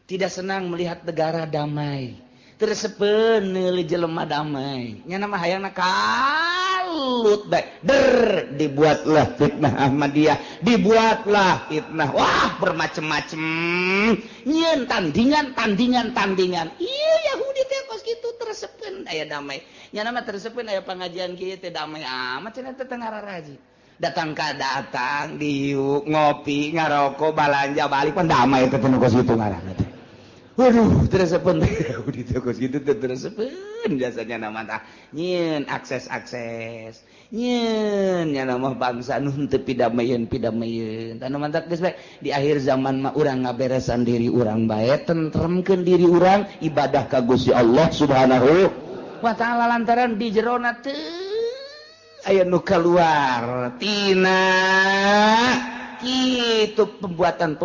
[SPEAKER 3] tidak senang melihat negara damai. Tersepen jelema damai. Nya nama hayangna kalut bae. Dibuatlah fitnah Ahmadiyah, dibuatlah fitnah. Wah, bermacam-macam. Nyeun tandingan. Iya Yahudi teh kos kitu tersepen aya damai. Nya nama tersepen aya pangajian kieu teh damai amat cenah teh ngararaji. Datang diuk ngopi ngaroko balanja balik pan damai teh teh kos kitu ngaranna teh. Waduh, tersepen di toko gitu tersepen biasanya nama tah nyeun akses nyeun nya nama bangsa nu teu pidamieun tanu mantap geus bae di akhir zaman mah urang ngaberesan diri urang bae tentremkeun diri urang ibadah ka Gusti Allah Subhanahu wa taala lantaran di jerona teu aya nu kaluar tina itu pembuatan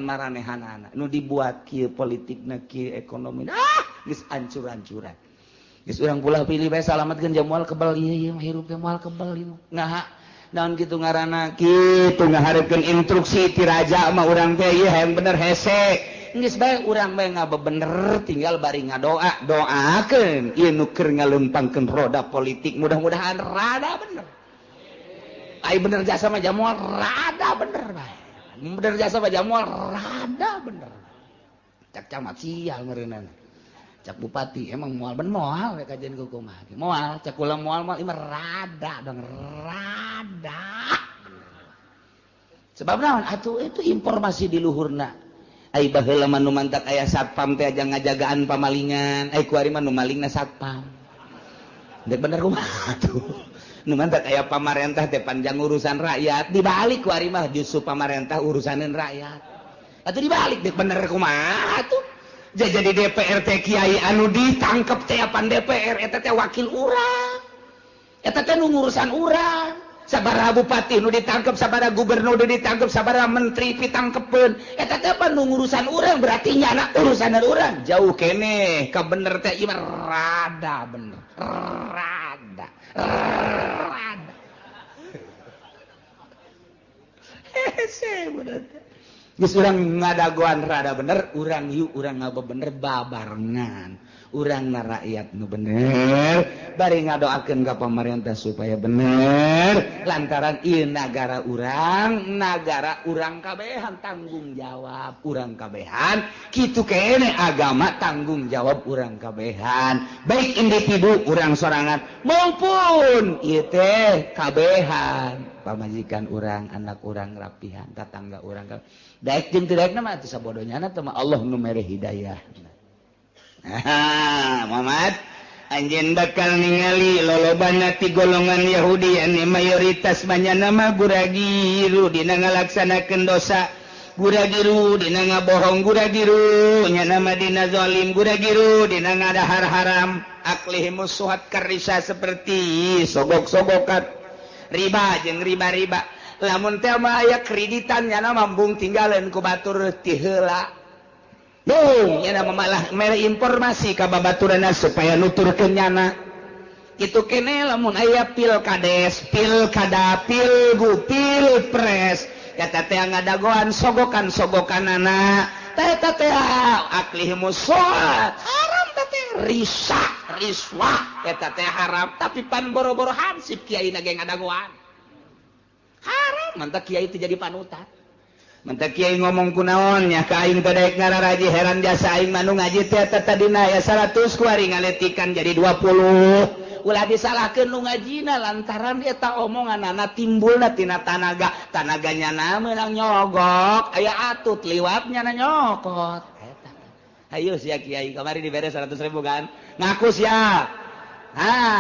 [SPEAKER 3] maranehanana nu dibuat kieu politikna kieu ekonomi geus ancur-ancuran geus urang pula pilih bae salametkeun jam moal kebal ieu hirup teh moal kebal ieu ngaha naon kitu ngaranna kitu ngaharepkeun instruksi ti raja mah urang teh ieu hayang bener hese geus bae urang bae ngabebener tinggal bari ngadoa doakeun ieu nu keur ngaleumpangkeun roda politik mudah-mudahan rada bener. Ai bener jasa mah jamual rada bener bae. Bener jasa mah jamual rada bener. Cak camat sial meureunana. Cak bupati emang moal ben moal we kajian kumaha. Moal cak ulah moal imah rada dong rada. Sebab naon atuh itu informasi di luhurna. Ai baheula mah nu mantak aya satpam teh aja ngajagaan pamalingan. Ai kuari mah nu malingna satpam. Dek bener kumaha atuh. Nu mantak aya pamarentah teh panjang urusan rakyat dibalik ku ari mah justru pamarentah urusaneun rakyat atuh dibalik dek bener kumaha atuh jadi DPR teh kiai anu ditangkep teh pan DPR eta teh wakil urang eta teh nu ngurusan urang sabaraha bupati nu ditangkep sabaraha gubernur nu ditangkep sabaraha menteri pitangkepeun eta teh pan nu ngurusan urang berarti nyana urusaneun urang jauh keneh ka bener teh ieu rada bener rada geus urang ngadagoan rada bener urang yuk urang ngabebener babarengan urang na rakyat nu bener bari ngadoakeun ka pamarentah supaya bener lantaran ieu nagara urang kabehan tanggung jawab urang kabehan kitu kene agama tanggung jawab urang kabehan baik individu urang sorangan maupun ieu teh kabehan pamajikan urang anak urang rapihan tatangga urang daek jeung teu daekna mah teu sabodonyana teh mah Allah nu mere hidayah. Muhammad anjeun bakal ningali lolobana ti golongan Yahudi anu mayoritas banyana mah guragiru dina ngalaksanakeun dosa guragiru dina ngabohong guragiru nya nama dina zalim guragiru dina ngadahar haram aklihimus suhat karisa seperti sogok-sogokan riba jeung riba-riba lamun teh mah aya kreditan nya mambung tinggaleun ku batur ti heula Dung, ya nama malah mere informasi ka babaturana supaya nuturkeun nyana. Kitu kene lamun aya pilkades, pilkada, pilgub, pilpres, eta teh ngadagoan sogokan-sogokanana. Teh eta teh aklihimus sholat. Haram teh riswah, eta teh haram, tapi pan boro-boro hansip kiai na ge ngadagoan. Haram, mantap kiai teh jadi panutan. Mentak kiai ngomong kunaon nya ka aing teh daek ngararaji heran jasa aing manu ngaji teh tadina aya 100 ku ari ngaletikan jadi 20 ulah disalahkeun nu ngajina lantaran eta omonganna timbulna tina tanaganya na meunang nyogok aya atut liwatnya na nyokot eta ayo sia kiai kamari dibere 100.000 kan ngaku sia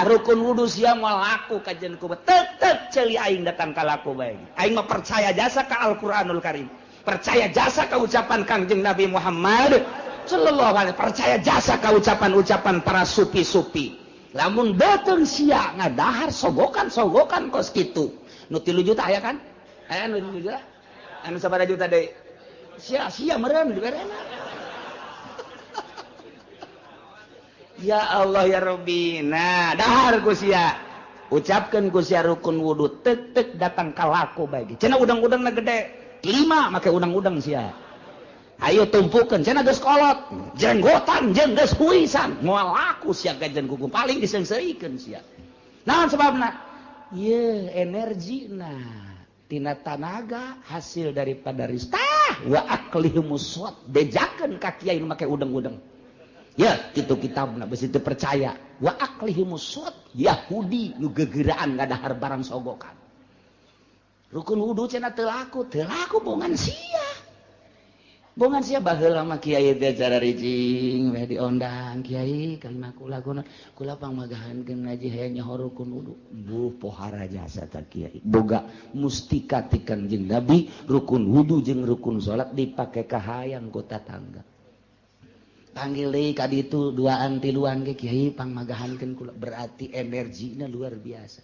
[SPEAKER 3] rukun wudu sia moal laku kajen ku tetep ceuli aing datang ka laku bae aing mah percaya jasa ka Al-Qur'anul Karim percaya jasa ka ucapan Kangjeng Nabi Muhammad sallallahu alaihi percaya jasa ka ucapan-ucapan para supi-supi lamun beuteung sia ngadahar sogokan kos kitu nu 3 juta aya kan aya nu 3 juta anu sabaraha juta deui sia meureun diberena ya Allah ya Rabbi nah dahar ku sia ucapkeun ku sia rukun wudu tek datang ka laku bae cenah udang-udangna gede 5 make udang-udang sia Ayo tumpukan cenah geus kolot jenggotan jeung geus huisan moal laku sia gajen kuku paling disengseikeun sia naon sababna ieu energina tina tanaga hasil daripada ristah wa aklihumus swat bejakeun ka kiai nu make udeng-udeng ya kitu kitabna beus teu percaya wa aklihumus swat Yahudi nu gegeuraan ngadahar barang sogokan rukun wudu cenah teu laku bongan sia bongan sia baheula mah kiai teh cara ricing we diondang kiai kalimat kula pangmagahankeun ngaji hayang nyohor rukun wudu buh pohara jasa ta kiai boga mustika ti Kanjeng Nabi rukun wudu jeung rukun salat dipake kahayang ku tatangga panggil deui ka ditu duaan tiluan ge kiai pangmagahankeun kula berarti energina luar biasa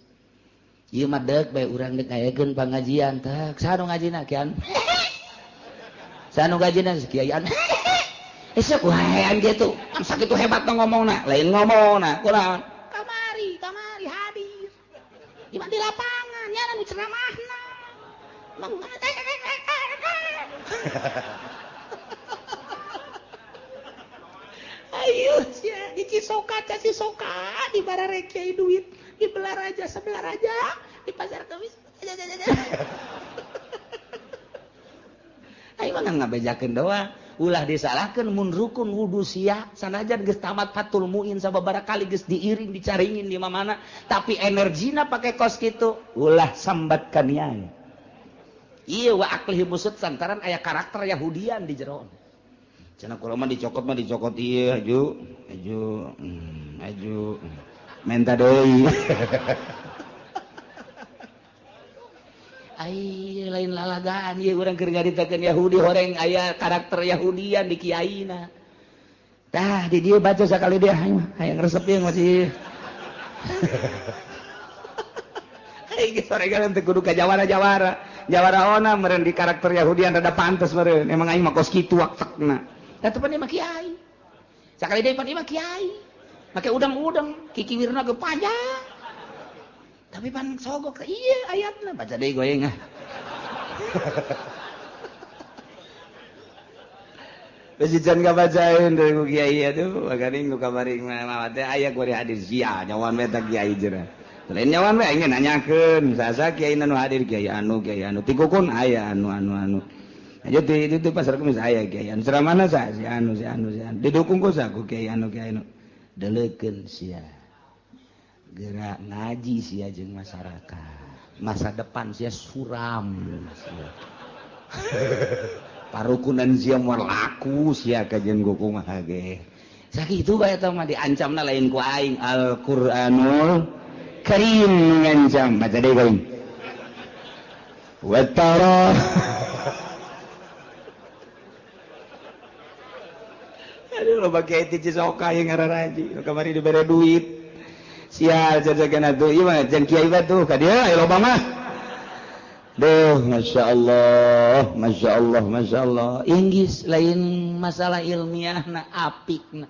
[SPEAKER 3] ieu mah deuk bae urang deuk ngayakeun pangajian teh saha nu ngajina kian sanu gajina kiaian esok waean gitu kan sakitu hebat ngomongna lain ngomongna kunaon kamari hadir di lapangan nyana nu ceramahna ayo sia di Cisoka di bararek kiai duit di sebelah raja di pasar kemis ayo mah ngabejakeun doang ulah disalahkeun mun rukun wudu sia sanajan geus tamat fatul muin sababaraha kali geus diiring dicaringin di mana tapi energina pake kos kitu ulah sambat kaniaya ieu wa aklihi musud santaran aya karakter Yahudian di jero cenah kula mah dicokot ieu aju menta deui ai lain lalagaan ieu urang keur nyaritakeun Yahudi horeng aya karakter Yahudian di kiaina tah di dieu baca sakali dia hayang resep ieu masih ai geus horengan teh kudu ka jawara ona meureun di karakter Yahudian rada pantes meureun emang aing mah kos kitu waktekna da teu pan ieu mah kiai sakali deui pan ieu mah kiai make udang-udang kikiwirna ge panjang tapi pan sogok iya ayatna baca deui goyeng besi can kabacaeun deui ku kiai atuh magaring nu kamari mah teh aya ku hadir sia nyawan we teh kiai cenah lain nyawan we aing nanyakeun saha kiai nu hadir kiai anu tikukun aya anu aja di pasar kemis aya kiai anu ceramahna saha si anu didukung ku saha ku kiai anu deleukeun sia gerak ngaji sia jeung masyarakat masa depan sia suram sia parukunan sia moal laku sia kajen ku kumaha ge sakitu bae eta mah diancamna lain ku aing Al-Qur'anul Karim ngancam baca deui kaing wa tara aduh lo bagi itu Cisoka yang ngararaji kamari dibere duit sial jajagan atuh ieu mah jeung kiai batuh ka dieu aya loba mah duh masya Allah inggis lain masalah ilmiahna apikna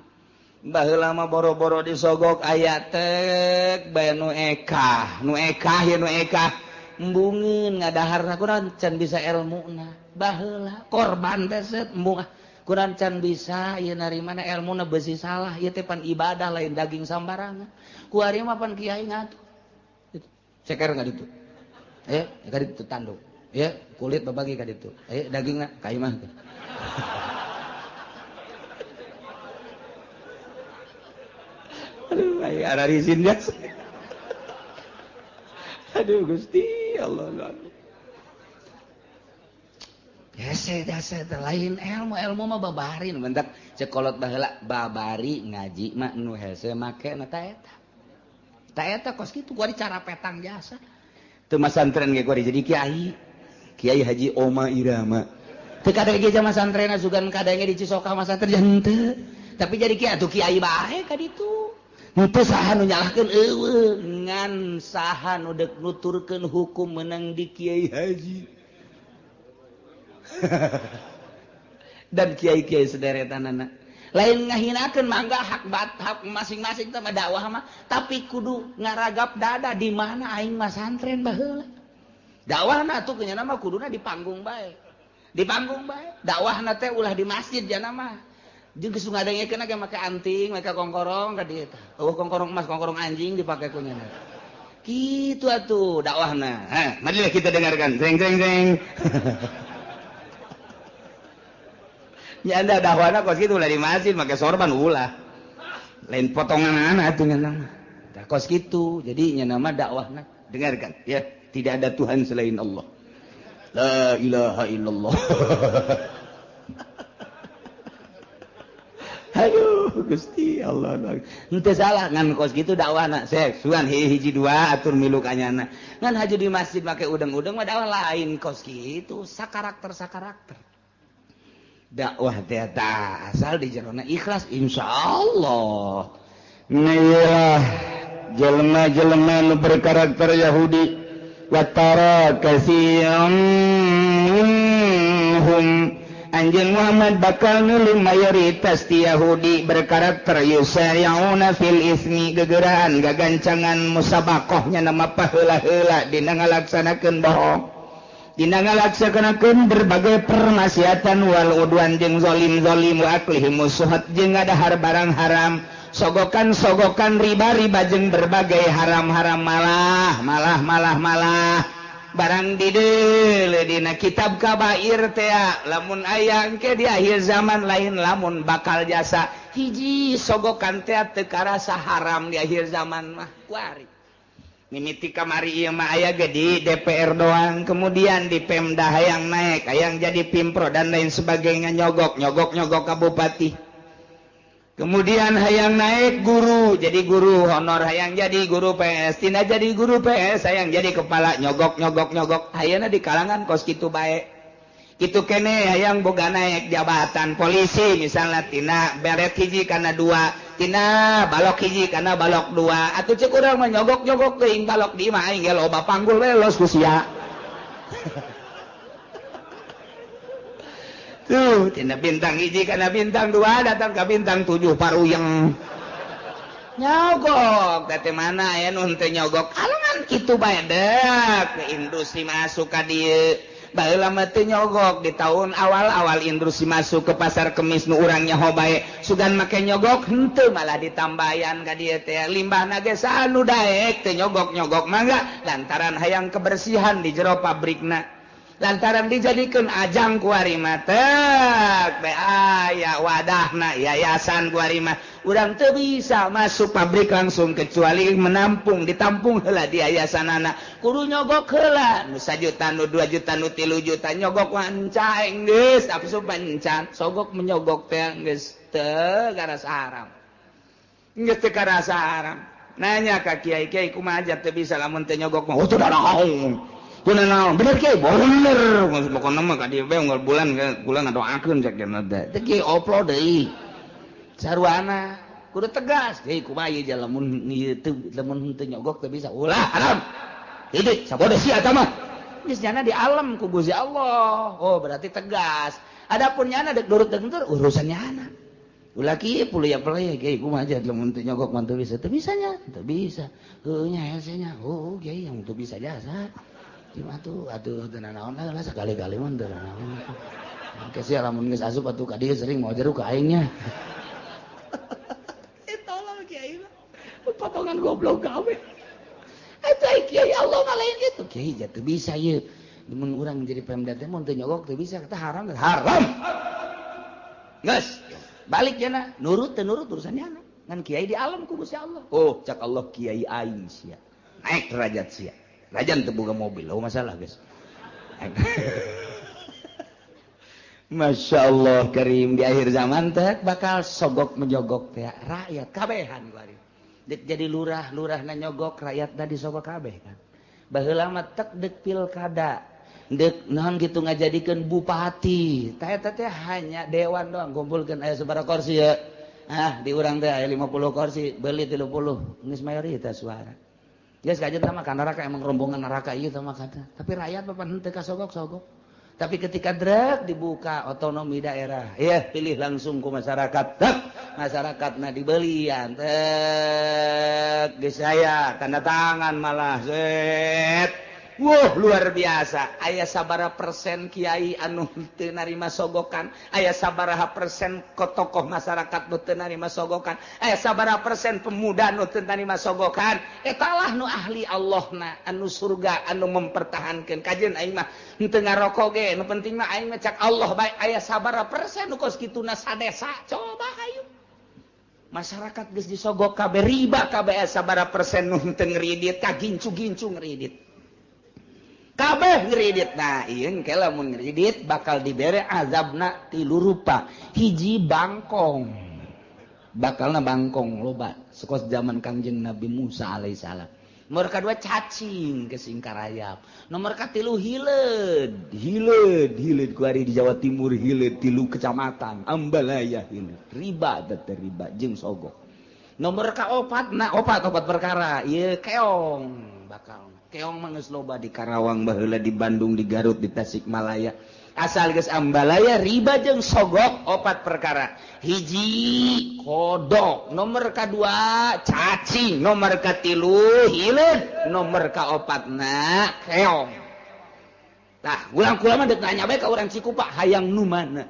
[SPEAKER 3] baheula mah boro-boro disogok aya tek bae nu ekah embungeun ngadaharna kunaon can bisa ilmuna baheula korban teh set embung kurang can bisa ieu narimana ilmuna beusi salah ieu teh pan ibadah lain daging sambarangan ku ari mah pan kiai ngatuh ceker ka ditu ka ditu tanduk kulit babagi ka ditu dagingna ka imah aduh aya ararisin jas aduh Gusti Allah Biasa lain ilmu mah babarin mentak cekolot baheula babari ngaji mah nu hese make na ta eta kos kitu kuari cara petang jasa teu masantren ge kuari jadi kiai Haji Oma Irama teu kadege jama santrena sugan kadenge di Cisoka masantren henteu tapi jadi kiai atuh kiai bae ka ditu henteu saha nu nyalahkeun eueuh ngan saha nu deuk nuturkeun hukum meunang di kiai haji dan kiai-kiai sederetanana lain ngahinakeun mangga hak masing-masing teh dakwah mah tapi kudu ngaragap dada di mana aing mah santren baheula dakwahna atuh kenyana mah kuduna di panggung bae di panggung bae dakwahna teh ulah di masjid jangan mah jeung geus ngadengekeun ge make anting make kongkorong ka dieu tah kongkorong emas kongkorong anjing dipake ku nyana kitu atuh dakwahna marilah kita dengarkan jeng jeng jeng nya anda dakwahna kos kitu ulah di masjid make sorban ulah lain potongan atuh nyana tah kos kitu jadi nya nama dakwahna dengarkan ya tidak ada Tuhan selain Allah la ilaha illallah ayo Gusti Allah henteu salah ngan kos kitu dakwahna sek sugan hiji dua atur milu kanyana ngan haji di masjid make udeng-udeng mah dakwah lain kos kitu sakarakter dakwah teh asal di jerona ikhlas insyaallah nah jelema-jelema nu berkarakter Yahudi watara katsiyam minhum Anjing Muhammad bakal nulung mayoritas ti Yahudi berkarakter yusayyauna fil ismi gegeraan gagancangan musabakohnya nama paheula-heula dina ngalaksanakeun bohong dina ngalaksanakeun berbagai permaksiatan wal udwan jeung zalim wa aklihim musuhat jeung ngadahar barang haram sogokan riba jeung berbagai haram-haram malah barang didele dina kitab kabair teh lamun aya engke di akhir zaman lain lamun bakal jasa hiji sogokan teh teu karasa haram di akhir zaman mah kuari mimiti kamari ieu mah aya ge di DPR doang kemudian di Pemda hayang naik hayang jadi Pimpro dan lain sebagainya nyogok ka bupati kemudian hayang naik guru jadi guru honor hayang jadi guru PS tina jadi guru PS hayang jadi kepala nyogok hayana di kalangan kos kitu bae kitu kene hayang boga naik jabatan polisi misalnya tina beret hiji kana dua tina balok hiji kana balok dua atuh ceuk urang mah nyogok teuing balok di mah aing ge loba panggul we los ku sia tuh tina bintang hiji kana bintang dua datang ke bintang 7 paruyeng nyogok teh mana aya nu henteu nyogok alangan kitu bae dek ke industri masuk ka dieu baheula mah teu nyogok di tahun awal industri masuk ke pasar kemis nu urang nyaho bae sugan make nyogok henteu malah ditambayan ka dieu teh limbahna ge sanu daek teu nyogok mangga lantaran hayang kebersihan di jero pabrikna lantaran dijadikeun ajang kuari mah teh aya wadahna yayasan kuari mah urang teu bisa masuk pabrik langsung kecuali ditampung heula di yayasanana kudu nyogok heula nu 1 juta nu 2 juta nu 3 juta nyogok wancaeng geus apsu pancan sogok menyogok teh geus teu karasa haram nanya ka kiai kumaha aja teu bisa lamun teu nyogok mah teu naon kunaon bener kiai bener pokona mah ka dieu we unggal bulan ngadoakeun cek dina teh teh kiai oplo deui sarwana kudu tegas kiai kumaha ieu lamun teu nyogok teu bisa ulah haram hideuk sabode sia eta mah geus nyana di alam ku Gusti Allah oh berarti tegas adapun nyana dek durut dengtur urusan nyana ulah kieu puluh kiai kumaha aja lamun teu nyogok mah teu bisa nya teu bisa heuh nya hese nya oh kiai yang teu bisa jasa atuh tenan naon lah sekali-kali mah tenan naon. Kasihan lamun geus asup atuh ka dieu sering mau jeruk ka aing nya. Tolong kiai mah. Potongan goblok gawe. Eta kiai Allah mah lain kitu. Kiai teu bisa ieu. Mun urang jadi Pemda teh mun teu nyogok teu bisa eta haram. Geus. Balik cenah nurut teu nurut urusannya ana. Ngan kiai di alam ku Gusti Allah. Oh, cak Allah kiai aing sia. Naik derajat sia. Rajan teu boga mobil, masalah guys. Masya Allah Karim di akhir zaman teh bakal sogok menjogok teh rakyat kabehan bari. Dek jadi lurah-lurahna nyogok rakyatna disogok kabeh kan. Baheula mah tek dek pilkada. Dek naon kitu ngajadikeun bupati. Tah eta teh hanya dewan doang kumpulkeun aya sabaraha kursi ya. Di urang teh aya 50 kursi, beuli 30. Geus mayoritas suara. Geus kajeut mah ka neraka emang rombongan neraka ieu tah mah kata. Tapi rakyat papan henteu kasogok-sogok. Tapi ketika drek dibuka otonomi daerah, pilih langsung ku masyarakat. Masyarakatna dibelian. Geus aya tanda tangan malah set. luar biasa aya sabaraha persen Kiai anu teu narima sogokan aya sabaraha persen tokoh masyarakat nu teu narima sogokan aya sabaraha persen pemuda nu teu narima sogokan eta lah nu ahli Allahna anu surga anu mempertahankeun kajeun aing mah teu ngarokok ge nu penting mah aing mah cak Allah bae aya sabaraha persen nu kos kituna sadesa coba hayu masyarakat geus disogok kabeh riba kabeh aya sabaraha persen nu teu ngridit kagincu-gincu ngridit kabeh ngridit. Nah ieu engke lamun ngridit bakal dibere azabna 3 rupa. Hiji bangkong. Bakalna bangkong loba sekos zaman Kangjeng Nabi Musa alaihissalam. Nomor kedua cacing ke Singkarayap. Nomor katilu hileud ku ari di Jawa Timur hileud 3 kecamatan Ambalaya hileud. Riba teh riba jeung sogok. Nomor kaopat opat perkara ieu keong bakal keong mah geus loba di Karawang baheula di Bandung di Garut di Tasikmalaya asal geus Ambalaya riba jeung sogok 4 perkara hiji kodok nomor kadua cacing nomor katilu hileud nomor kaopatna keong tah ulang kula mah deuk nanya bae ka urang Cikupa hayang nu mana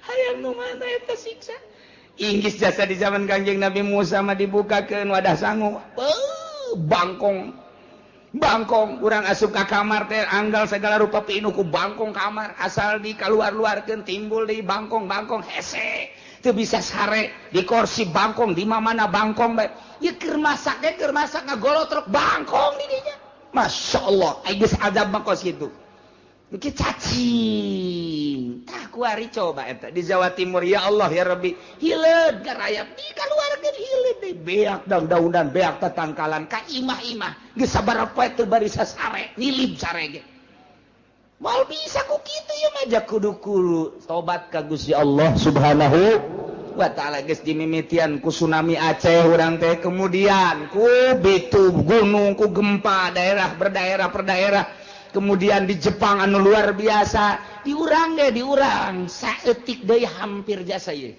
[SPEAKER 3] hayang nu mana eta siksa Inggris jasa di zaman Kangjeng Nabi Musa mah dibukakeun wadah sangu. Bangkong. Urang asup ka kamar teh anggal segala rupa piinu ku bangkong kamar asal di kaluar-luarkeun timbul di bangkong hese. Teu bisa sare di kursi bangkong di mana bangkong bae. Ieu keur masak ngagolotrok bangkong di dinya. Masyaallah, ai geus azab mah kos kitu. Iki cacing. Tah kuari coba eta di Jawa Timur ya Allah ya Rabbi. Hileud garayap di kaluarkeun hileud deui beak daun-daunan beak tatangkalan ka imah-imah. Geus sabaraha poe teu bari sasare, nyilib sare ge. Moal bisa ku kitu ya mah jak kudu tobat ka Gusti Allah Subhanahu wa taala geus dimimitian ku tsunami Aceh urang teh kemudian ku bitu gunung ku gempa daerah berdaerah kemudian di Jepang anu luar biasa diurang saeutik deui hampir jasa ieu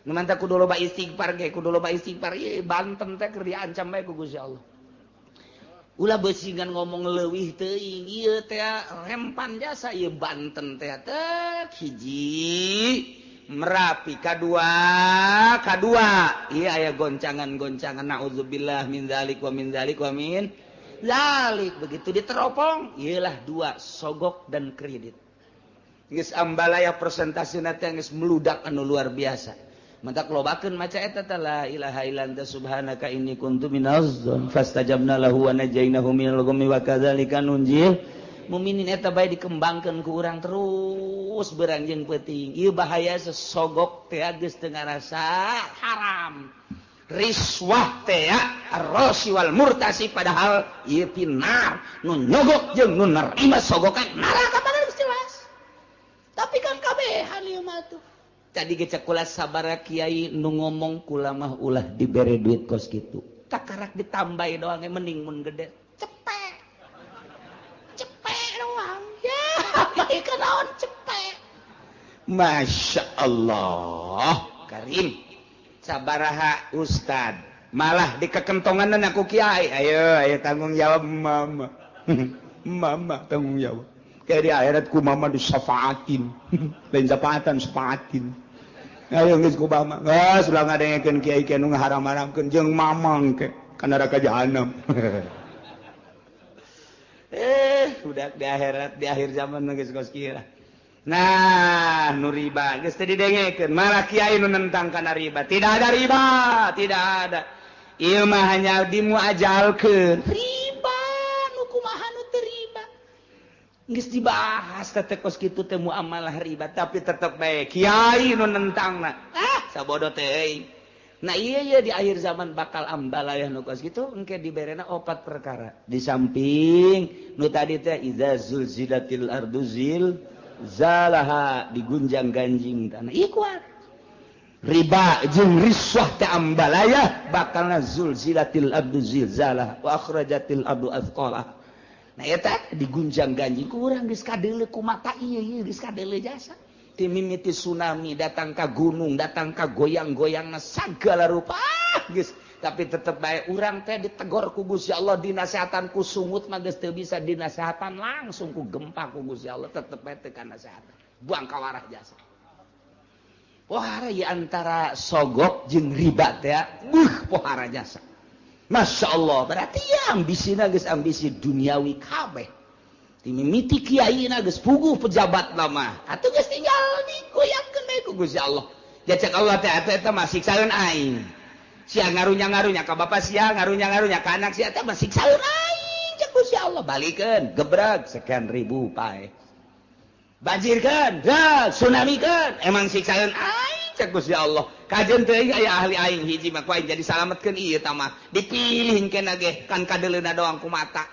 [SPEAKER 3] nu mantap kudu loba istighfar ye Banten teh keur diancam bae ku Gusti Allah ulah beusingan ngomong leuwih teuing ieu teh rempan jasa ieu Banten teh hiji Merapi kadua ieu aya goncangan naudzubillah min dzalik wa min Zalik begitu diteropong ialah 2 sogok dan kredit geus Ambalaya persentasina teh geus meludak anu luar biasa mantap lobakeun maca eta teh la ilaha illa anta subhanaka inni kuntu minaz zalimin fastajabna lahu wa najainahu minal ghammi wa kadzalika nunjil mukminin eta bae dikembangkeun ku urang terus beranjeun peuting ieu bahaya sesogok teh geus teu ngarasa haram riswah teh ya ar-rashi wal murtasi padahal ieu pinar nu nyogok jeung nu narima sogokan neraka padahal geus jelas tapi kan kabehan ieu mah tuh tadi ge cek kula sabaraha kiai nu ngomong kula mah ulah dibere duit kos kitu takarak ditambahi doang mending mun gede cepet doang ya bae naon cepet Masya Allah Karim sabaraha ustad malah dikekentongan aku kiai ayo tanggung jawab mama mama tanggung jawab kayak di akhirat ku mama disafaatin lain safaatin ayo geus ku mama geus ulah ngadengekeun kiai kiai nu ngaharam-haramkeun jeung mamang ke ka neraka jahanam budak di akhirat di akhir zaman geus kos kieu nah nu riba geus teu didengekeun malah kiai nu nentang kana riba tidak ada ieu mah hanya dimuajalkeun riba nu kumaha nu teu riba geus dibahas teh kos kitu teh muamalah riba tapi tetep bae kiai nu nentangna sabodo teh nah ieu di akhir zaman bakal Ambalaya nu kos kitu engke diberena 4 perkara di samping nu tadi teh iza zulzilatil ardu zalaha digunjang ganjing tanah kuat riba jeung riswah teh Ambalaya bakalna zulzilatil ardu zilzalah wa akhrajatil ardu athqalah nah eta digunjang ganjing ku urang geus kadeuleu ku mata ieu geus kadeuleu jasa ti mimiti tsunami datang ka gunung datang ka goyang-goyangna sagala rupa geus tapi tetep baik urang teh ditegor ku Gusti Allah, dinasehatan ku sungut mah geus teu bisa dinasehatan langsung ku gempa ku Gusti Allah, tetep bae teu kana nasehatan buang kawarah jasa. Pohara ya antara sogok jeung riba teh pohara jasa. Masya Allah, berarti ya ambisina geus ambisi duniawi kabeh. Timimiti kiaina geus puguh pejabat lama atuh geus tinggal digoyangkeun bae ku Gusti Allah. Jacak Allah teh eta mah siksaeun aing. Sia ngarunya-ngarunya ka bapa sia, ngarunya-ngarunya ka anak sia teh mah siksaeun aing cek Gusti Allah. Balikeun gebrek sekian ribu pae. Banjirkeun, tsunamikeun, emang siksaeun aing cek Gusti Allah. Kajeun teh aya ahli aing hiji mah ku aing jadi salametkeun ieu tah mah. Dipilihkeun ge kan kadeleuna doang ku mata.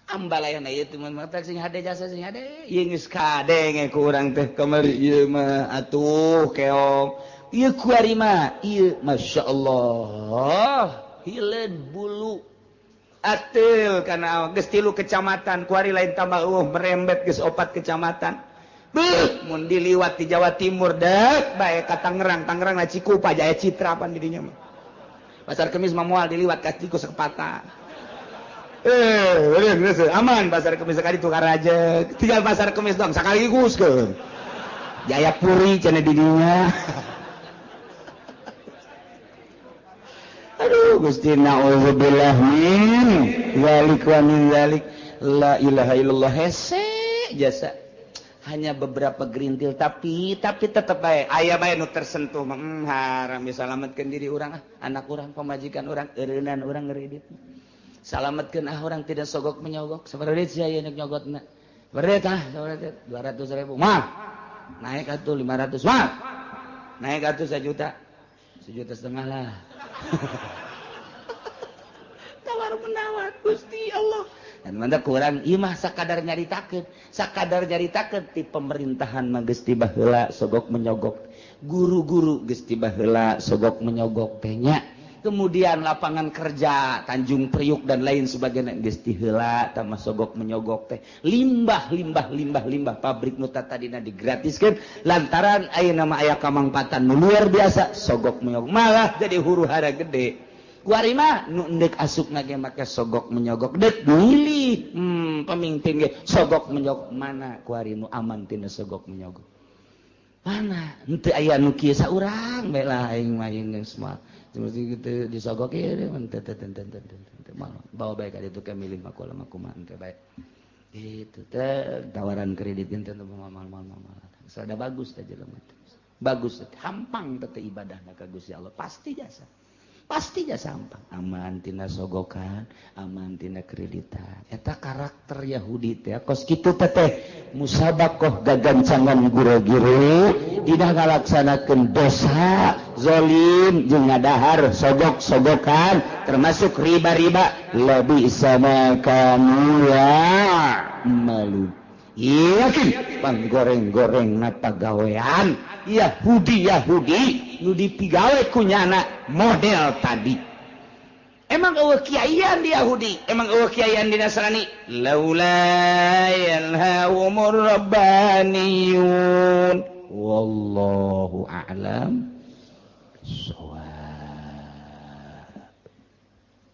[SPEAKER 3] Ambalayana ieu teh mata sing hade jasa sing hade. Ieu geus kadenge ku urang teh kamari ieu mah atuh keong. Ieu kuari mah ieu masyaallah hileud bulu atil kana geus 3 kecamatan kuari lain tambah merembet geus 4 kecamatan. Beuh mun diliwat di Jawa Timur dek bae ka Tangerang na Cikupa Jaya Citra pan di dinya mah. Pasar Kemis mah moal diliwat ka tikus sepatah. Aman pasar Kemis ka ditu karaje. Tinggal pasar Kemis doang sakaligus ke. Jayapuri cenah di dinya. Aduh Gusti naudzubillah min zalik wa min zalik la ilaha illallah hese jasa hanya beberapa gerintil tapi tetep bae aya bae nu tersentuh haram disalametkeun diri urang anak urang pamajikan urang eureunnan urang ngeureudit salametkeun urang tidak sogok menyogok sabaraha sia aya nu nyogotna beureut sabaraha 200.000 mah naik atuh 500 mah naik atuh 1 juta 1,5 juta lah. Tawar menawar Gusti Allah. Dan mantap kurang ieu mah sakadar nyaritakeun ti pemerintahan mah geus tiba heula sogok menyogok. Guru-guru geus tiba heula sogok menyogok teh nya. Kemudian lapangan kerja Tanjung Priuk dan lain sebagainya geus ti heula tah sogok menyogok teh. Limbah pabrik nu tadina digratiskeun lantaran ayeuna mah aya kamangpatan nu luar biasa sogok menyogok malah jadi huru-hara gede. Kuari mah nu endek asupna ge make sogok menyogok dek milih pemimpin ge sogok menyogok mana kuari nu aman tina sogok menyogok. Mana henteu aya nu kieu saurang bae lah aing mah geus mah seperti gitu disogok ieu bawa bae ka ditu ke milih makulah kumaha teh bae itu teh tawaran kredit teh mal sada bagus teh jelema teh bagus teh hampang teh ibadahna ka Gusti Allah pasti jasa hampang aman tina sogokan aman tina kreditan eta karakter Yahudi teh kos kitu teh musabakoh gagancangan guru-guru dina ngalaksanakeun dosa zalim jeung ngadahar sogok-sogokan termasuk riba-riba lebih sama kanu ya malu yakin panggoreng-goreng na pagawean Yahudi nu dipigawe kunyana model tadi emang eueuh kiaian di Yahudi emang eueuh kiaian di Nasrani laula yanhahumur rabbaniyun wallahu a'lam.